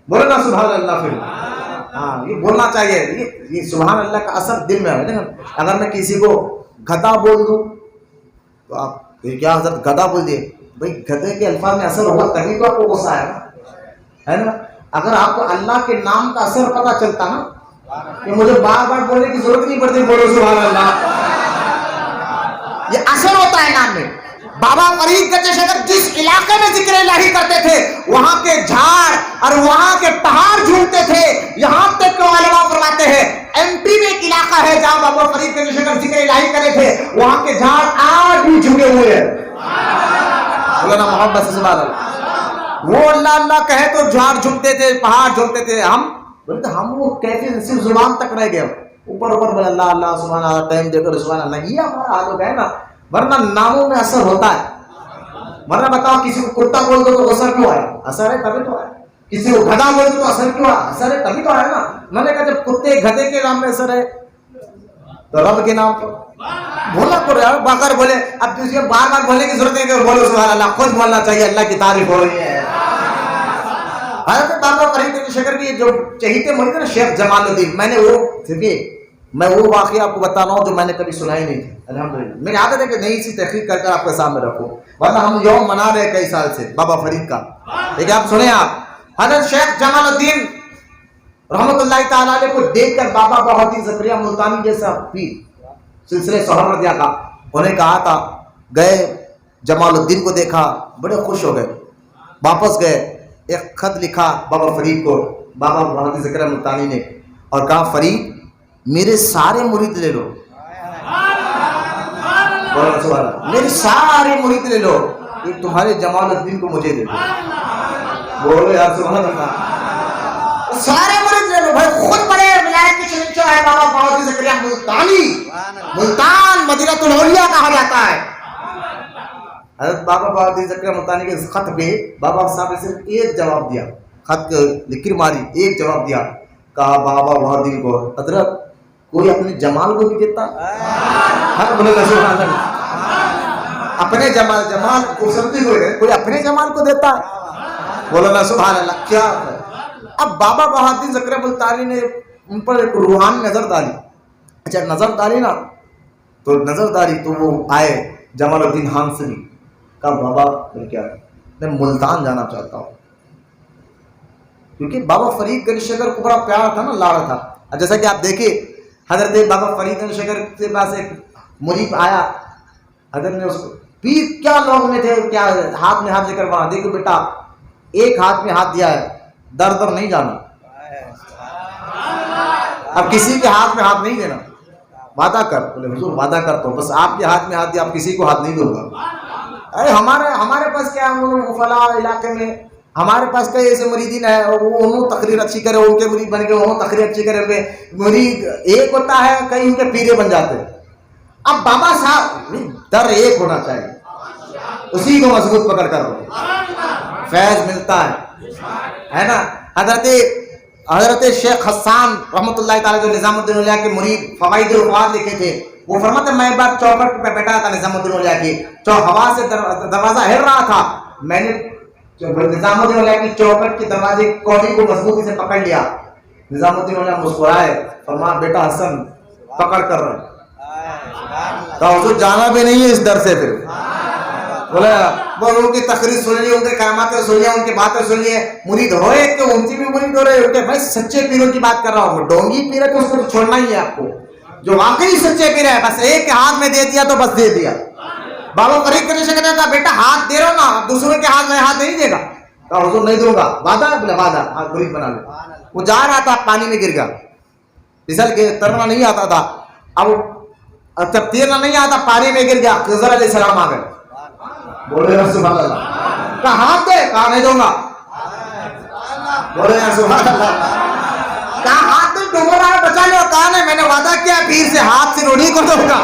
بولو نا سبحان اللہ. پھر ہاں یہ بولنا چاہیے. یہ سبحان اللہ کا اثر دل میں ہے. اگر میں کسی کو گدھا بول دوں تو آپ کیا حضرت گدھا بول دیے، بھائی گدھے کے الفاظ میں اثر ہوگا تبھی تو آپ کو غصہ آئے گا، ہے نا. اگر آپ کو اللہ کے نام کا اثر پتہ چلتا نا کہ مجھے بار بار بولنے کی ضرورت نہیں پڑتی، بولو سبحان اللہ. یہ اثر ہوتا ہے نام میں. بابا فرید گنج شکر جس علاقے میں ذکر الہی کرتے تھے وہاں کے جھاڑ اور وہاں کے پہاڑ جھومتے تھے. یہاں تک کہ علماء فرماتے ہیں ایم پی میں ایک علاقہ ہے جہاں بابا فرید گنج شکر ذکر الہی کرے تھے، وہاں کے جھاڑ آج بھی جھکے ہوئے ہیں. مولانا محمد سے سبحان اللہ. وہ اللہ اللہ کہے تو جھاڑ جھکتے تھے، پہاڑ جھکتے تھے. ہم وہ کیسے صرف زبان تک رہ گئے، اوپر اوپر بولے اللہ اللہ سبحان اللہ، ٹائم دے کر سبحان اللہ. یہ ہمارا حال ہو گیا ہے نا. ورنہ ناموں میں اثر ہوتا ہے. ورنہ بتاؤ کسی کو کتا بول دو تو غصہ کیوں آئے؟ اثر ہے تبھی تو آئے. کسی کو گدھا بولے تو اثر کیوں؟ اثر ہے تبھی تو ہے نا. میں نے کہا جب کتے گدھے کے نام میں اثر ہے تو رب کے نام پر بولنا پڑ رہا ہے. باقر بولے اب کسی کو بار بار بولنے کی ضرورت ہے کہ بولو سبحان اللہ، خود بولنا چاہیے اللہ کی تعریف ہو رہی ہے. حضرت بابا فرید علی شکر کی جو چہیتے مرید نا شیخ جمال الدین، میں وہ واقعہ آپ کو بتا رہا ہوں جو میں نے کبھی سنا ہی نہیں تھی. الحمدللہ میری عادت ہے کہ نئی سی تحقیق کر کر آپ کے سامنے رکھوں، ورنہ ہم یوم منا رہے ہیں کئی سال سے بابا فرید کا. لیکن آپ سنیں، آپ حضرت شیخ جمال الدین رحمۃ اللہ تعالیٰ علیہ کو دیکھ کر بابا بہاؤالدین زکریا ملتانی جیسا پیر سلسلے سہروردیہ کا انہیں کہا تھا، گئے جمال الدین کو دیکھا بڑے خوش ہو گئے، واپس گئے ایک خط لکھا بابا فرید کو بابا بہاؤالدین زکریا ملتانی نے، اور کہا فرید میرے سارے مرید لے لو، میرے سارے مرید لے لو، ایک تمہارے جمال الدین کو مجھے دے دو. بولو یار سبحان اللہ. سارے مرید لے لو بھائی، خود بڑے ولایت کے شہنشاہ ہے بابا بہاؤالدین زکریا ملتانی. ملتان مدینۃ الاولیاء کہا جاتا ہے. حضرت بابا بہاؤالدین زکریا ملتانی کے خط پہ بابا صاحب نے صرف ایک جواب دیا، خط لکیر ماری ایک جواب دیا. کہا بابا بہاؤالدین کو، حضرت کوئی اپنے جمال کو بھی دیتا؟ اپنے جمال خوبصورتی کو کوئی اپنے جمال کو دیتا؟ بولو نا سبحان اللہ. کیا اب بابا بہاؤالدین زکریا ملتانی نے ان پر ایک روحانی نظر ڈالی. اچھا نظر ڈالی نا تو وہ آئے جمال الدین ہانسری. کہا بابا کیا میں ملتان جانا چاہتا ہوں، کیونکہ بابا فرید علی شکر کو بڑا پیار تھا نا، لاڑا تھا. جیسا کہ آپ دیکھیں حضرت بابا فرید علی شکر کے پاس ایک مرید آیا، حضرت نے اس کو پیر کیا لوگ میں تھے، کیا ہاتھ میں ہاتھ لے کر وہاں دیکھو بیٹا ایک ہاتھ میں ہاتھ دیا ہے، در در نہیں جانا، اب کسی کے ہاتھ میں ہاتھ نہیں دینا، وعدہ کر. بولے حضور وعدہ کرتا ہوں، بس آپ کے ہاتھ میں ہاتھ دیا، آپ کسی کو ہاتھ نہیں دوں گا. ارے ہمارے پاس کیا فلاں علاقے میں ہمارے پاس کئی ایسے مریدین ہیں، انہوں تقریر اچھی کرے ان کے مرید بن گئے، انہوں تقریر اچھی کرے، مرید ایک ہوتا ہے کئی ان کے پیرے بن جاتے ہیں. اب بابا صاحب در ایک ہونا چاہیے، اسی کو مضبوط پکڑ کر فیض ملتا ہے نا. حضرت شیخ حسان رحمۃ اللہ تعالیٰ جو نظام الدین اولیاء کے مرید فوائد الفوائد لکھے تھے، وہ فرماتے میں ایک بار چوکھٹ پہ بیٹھا تھا نظام الدین اولیاء کی، ہوا سے دروازہ ہل رہا تھا، میں نے نظام الدین اولیاء کی چوکھٹ کے دروازے کوڑی کو مضبوطی سے پکڑ لیا. نظام الدین اولیاء مسکرائے، فرمایا بیٹا حسن پکڑ کر رہا تو حضور جانا بھی نہیں ہے اس در سے. پھر بولے ان کی تقریر سن لی، ان کے کلمات سن لیا، ان کی باتیں سن لی، مرید ہوئے کہ ان کی بھی مرید ہو رہے ہیں. بھائی سچے پیروں کی بات کر رہا ہوں، ڈونگی پیر ہے تو اس کو چھوڑنا ہی ہے آپ کو. جو واقعی سچے پیر ہے بس ایک کے ہاتھ میں دے دیا تو بس دے دیا. بابا فرید علی شکر نے کہا بیٹا ہاتھ دے رہا نا، دوسروں کے ہاتھ میں ہاتھ نہیں دے گا. کہا حضور نہیں دوں گا. وعدہ؟ بولے وعدہ. مرید بنا لے. وہ جا رہا تھا پانی میں گر گیا، پھسل کے ترنا نہیں آتا تھا. اب جب تیرنا نہیں آتا پانی میں گر گیا، خضر علیہ السلام آ گئے. بولے سبحان اللہ. کہا ہاتھ دے. کہا نہیں دوں گا. بولے سبحان اللہ. کہا ہاتھ دے، ڈوبو رہا ہے بچا لو. کہا نہیں میں نے وعدہ کیا پیر سے ہاتھ سے روڑی کو دوں گا.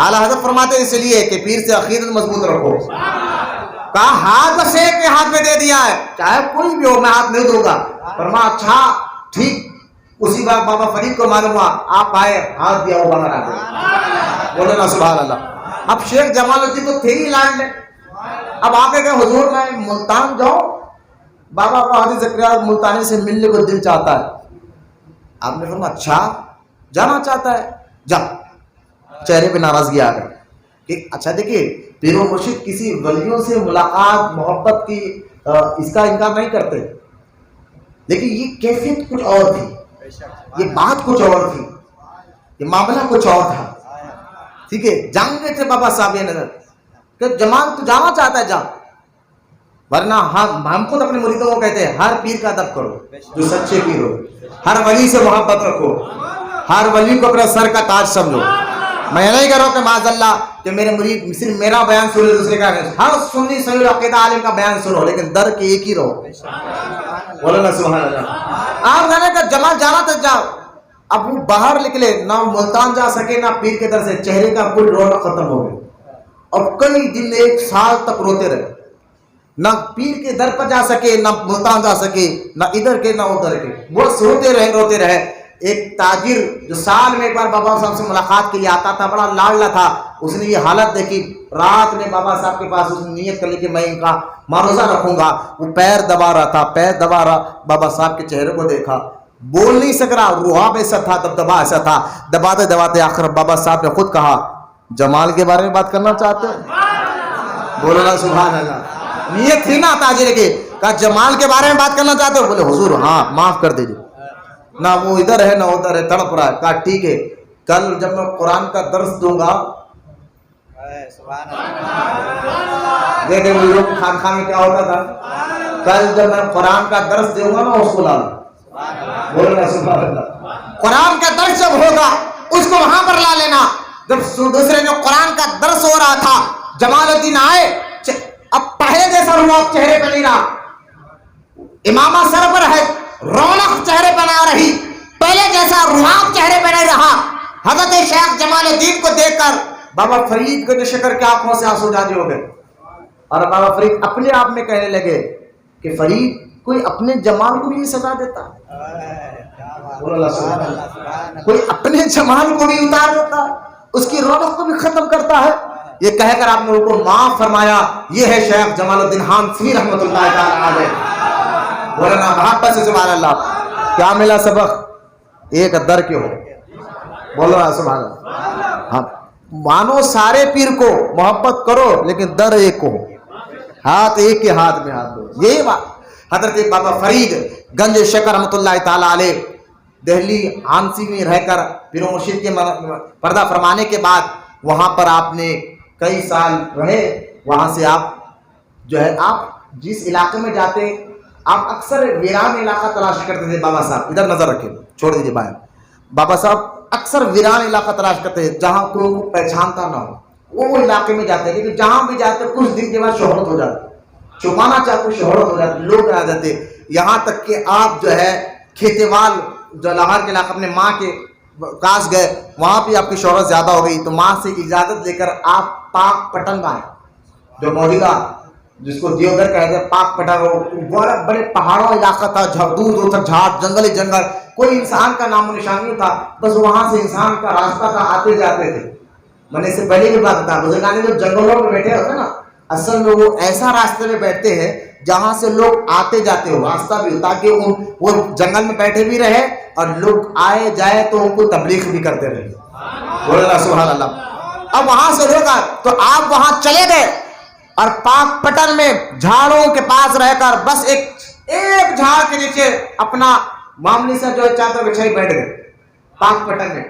اعلیٰ حضرت فرماتے اس لیے کہ پیر سے عقیدت مضبوط رکھو. کہا ہاتھ بس ایک کے ہاتھ میں دے دیا ہے، چاہے کوئی بھی ہو میں ہاتھ نہیں دوں گا. فرمایا اچھا ٹھیک. اسی بار بابا فرید کو معلوم ہوا، آپ آئے ہاتھ دیا وہ باہر آ گئے. بولے نا سبحان اللہ. اب شیخ جمال الدین تو تھے ہی لائن میں. اب آپ کہ حضور میں ملتان جاؤں، بابا بہاؤالدین زکریا ملتانی سے ملنے کو دل چاہتا ہے. آپ نے فرمایا اچھا جانا چاہتا ہے جا. چہرے پہ ناراضگی آ گئی کہ اچھا دیکھیے پیر و مرشد کسی ولیوں سے ملاقات محبت کی اس کا انکار نہیں کرتے، لیکن یہ کیفیت کچھ اور تھی، یہ بات کچھ اور تھی، یہ معاملہ کچھ اور تھا. ٹھیک ہے جان گئے تھے بابا صاحب یہ نظر کہ جمال تو جانا چاہتا ہے جا، ورنہ ہم خود اپنے مریدوں کو کہتے ہیں ہر پیر کا ادب کرو جو سچے پیر ہو، ہر ولی سے محبت رکھو، ہر ولی کو اپنا سر کا تاج سمجھو. میں نہیں کہہ رہا ہوں کہ معاذ اللہ کہ میرے مرید صرف میرا بیان سنو دوسرے کا نہیں، ہر سنی صحیح عقیدہ عالم کا بیان سنو، لیکن در کے ایک ہی رہو. بولو نا سبحان اللہ. آپ جانے کا جمال جانا تھا جاؤ. اب وہ باہر نکلے، نہ ملتان جا سکے نہ پیر کے در سے، چہرے کا کل رونق ختم ہو گئی. اور کئی دن ایک سال تک روتے رہے. نہ پیر کے در پر جا سکے، نہ ملتان جا سکے، نہ ادھر کے نہ ادھر کے، بس روتے رہے. ایک تاجر جو سال میں ایک بار بابا صاحب سے ملاقات کے لیے آتا تھا، بڑا لاڈلا تھا، اس نے یہ حالت دیکھی. رات میں بابا صاحب کے پاس اس نے نیت کر لی کہ میں ان کا معروضہ رکھوں گا. وہ پیر دبا رہا، بابا صاحب کے چہرے کو دیکھا، بول نہیں سک رہا، روحاب ایسا تھا، دبدبا ایسا تھا. دباتے آخر بابا صاحب نے خود کہا، جمال کے بارے میں بات کرنا چاہتے ہو؟ بولو نا سبحان اللہ. نیت تھی نا تاجر کی، کہا جمال کے بارے میں بات کرنا چاہتے ہو؟ بولے حضور ہاں معاف کر دیجیے. نہ وہ ادھر ہے نہ ادھر ہے، تڑپ رہا ہے. کہا ٹھیک ہے، کل جب میں قرآن کا درس دوں گا، دیکھیں وہ لوگ خان میں کیا ہوتا تھا، کل جب میں قرآن کا درس دوں گا نا اس کو لانا. بولنا سبحان اللہ. قرآن کا درس جب ہوگا اس کو وہاں پر لا لینا. جب دوسرے جو قرآن کا درس ہو رہا تھا، جمال الدین آئے، اب پہلے جیسا رواب چہرے پہ نہیں رہا، امامہ سر پر ہے، رونق چہرے پہ نہ رہی، پہلے جیسا رواب چہرے پہ نہیں رہا. حضرت شیخ جمال الدین کو دیکھ کر بابا فرید کو شکر کے آنکھوں سے آنسو جاری ہو گئے. اور بابا فرید اپنے آپ میں کہنے لگے کہ فرید کوئی اپنے جمال کو بھی نہیں سزا دیتا، کوئی اپنے جمال کو بھی اتار دیتا، اس کی رونق کو بھی ختم کرتا ہے. یہ کہہ کر آپ نے ان کو معاف فرمایا. یہ ہے شیخ جمال الدین حامسی رحمۃ اللہ تعالی علیہ. بولنا محبت سے سبحان اللہ. کیا ملا سبق؟ ایک در کے ہو. بولو سبحان اللہ. ہاں مانو سارے پیر کو محبت کرو لیکن در ایک کو ہو، ہاتھ ایک کے ہاتھ میں ہاتھ دو. یہی بات حضرت بابا فرید گنج شکر رحمۃ اللہ تعالی علیہ دہلی حامسی میں رہ کر پیر و مرشد کے پردہ فرمانے کے بعد وہاں پر آپ نے کئی سال رہے. وہاں سے آپ جو ہے آپ جس علاقے میں جاتے آپ اکثر ویران علاقہ تلاش کرتے تھے. بابا صاحب ادھر نظر رکھیں، چھوڑ دیجیے باہر. بابا صاحب اکثر ویران علاقہ تلاش کرتے تھے جہاں کوئی پہچانتا نہ ہو، وہ علاقے میں جاتے. لیکن جہاں بھی جاتے کچھ دن کے بعد شہرت ہو جاتی، چھپانا چاہتے شہرت ہو جاتی، لوگ آ جاتے. یہاں تک کہ آپ جو ہے کھیتیوال جو لاہور کے علاقے اپنے ماں کے پاس گئے، وہاں پہ آپ کی شہرت زیادہ ہو گئی. تو ماں سے اجازت لے کر آپ پاک پٹن آئے، جو موجودہ جس کو دیوگر کہتے ہیں پاک پٹن. بڑے بڑے پہاڑوں علاقہ تھا، دور دور تک جھاڑ، جنگل ہی جنگل، کوئی انسان کا نام و نشان نہیں تھا. بس وہاں سے انسان کا راستہ تھا، آتے جاتے تھے. میں نے اس سے پہلے بھی بات بتا، بزرگان جو جنگلوں میں بیٹھے ہوتے نا، اصل میں وہ ایسا راستے میں بیٹھتے ہیں جہاں سے لوگ آتے جاتے ہو، راستہ بھی ہو، تاکہ وہ جنگل میں بیٹھے بھی رہے اور لوگ آئے جائے تو ان کو تبلیغ بھی کرتے رہے. بولنا سبحان اللہ. اب وہاں سے لوگ آئے تو آپ وہاں چلے گئے اور پاک پٹن میں جھاڑوں کے پاس رہ کر بس ایک جھاڑ کے نیچے اپنا معاملے سے جو ہے چادر بچھائی بیٹھ گئے. پاک پٹن میں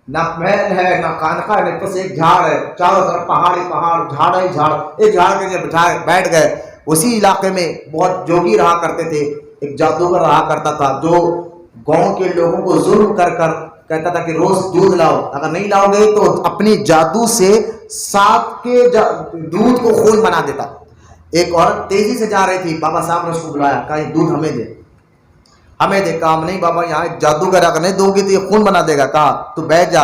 نہ محل ہے نہ خانقاہ ہے، بس ایک جھاڑ ہے، چاروں طرف پہاڑ ہی پہاڑ، جھاڑ ہی جھاڑ. ایک جھاڑ کے نیچے بٹھائے بیٹھ گئے. اسی علاقے میں بہت جوگی رہا کرتے تھے، ایک جادوگر رہا کرتا تھا جو گاؤں کے لوگوں کو ظلم کر کر کہتا تھا کہ روز دودھ لاؤ، اگر نہیں لاؤ گے تو اپنی جادو سے سانپ کے دودھ کو خون بنا دیتا. ایک عورت تیزی سے جا رہی تھی، بابا صاحب نے اس کو بلایا، کہا یہ دودھ ہمیں دے. ہمیں دے. کہا نہیں بابا یہاں ایک جادوگر اگر نہیں دو گی تو یہ خون بنا دے گا. کہا تو بیٹھ جا.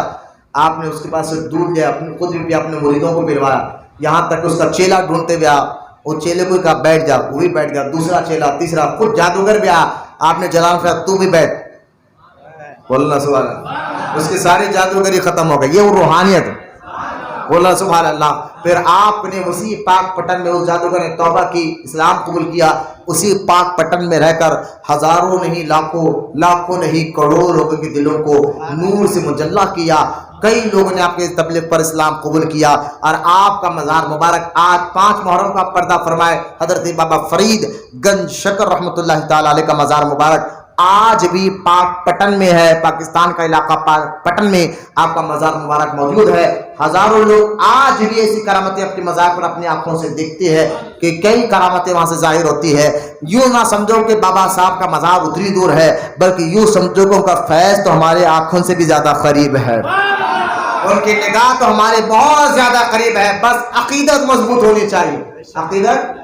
آپ نے اس کے پاس سے دودھ لیا، خود بھی اپنے مریدوں کو پلوایا، یہاں تک اس کا چیلا ڈھونڈتے ہوئے آیا. وہ چیلے کو کہا بیٹھ جا، وہ بھی بیٹھ گیا. دوسرا چیلا، تیسرا، خود جادوگر بھی آیا. آپ نے جلال فرمایا تو بھی بیٹھ. بولنا سبحان اللہ. اس کی ساری جادوگری ختم ہو گئی. یہ وہ روحانیت ہے. بولنا سبحان اللہ. پھر آپ نے اسی پاک پٹن میں اس جادوگر نے توبہ کی، اسلام قبول کیا. اسی پاک پٹن میں رہ کر ہزاروں نہیں لاکھوں نہیں کروڑوں لوگوں کے دلوں کو نور سے مجلہ کیا. کئی لوگوں نے آپ کے تبلیغ پر اسلام قبول کیا اور آپ کا مزار مبارک آج 5 محرم کا پردہ فرمائے حضرت بابا فرید گنج شکر رحمۃ اللہ تعالی علیہ کا مزار مبارک آج بھی پاک پٹن میں ہے. پاکستان کا علاقہ پاک پٹن میں آپ کا مزار مبارک موجود ہے. ہزاروں لوگ آج بھی ایسی کرامتیں اپنے مزار پر اپنی آنکھوں سے دیکھتے ہیں کہ کئی کرامتیں وہاں سے ظاہر ہوتی ہے. یوں نہ سمجھو کہ بابا صاحب کا مزار اتنی دور ہے، بلکہ یوں سمجھو کہ ان کا فیض تو ہمارے آنکھوں سے بھی زیادہ قریب ہے، ان کی نگاہ تو ہمارے بہت زیادہ قریب ہے. بس عقیدت مضبوط ہونی چاہیے، عقیدت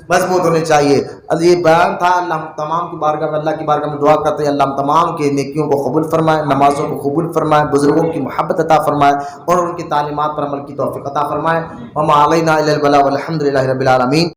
مضبوط ہونی چاہیے. یہ بیان تھا. اللہ ہم تمام کی بارگاہ میں اللہ کی بارگاہ میں دعا کرتے ہیں اللہ ہم تمام کے نیکیوں کو قبول فرمائے، نمازوں کو قبول فرمائے، بزرگوں کی محبت عطا فرمائے اور ان کی تعلیمات پر عمل کی توفیق عطا فرمائے. وما علینا الا البلاغ والحمد للہ رب العالمین.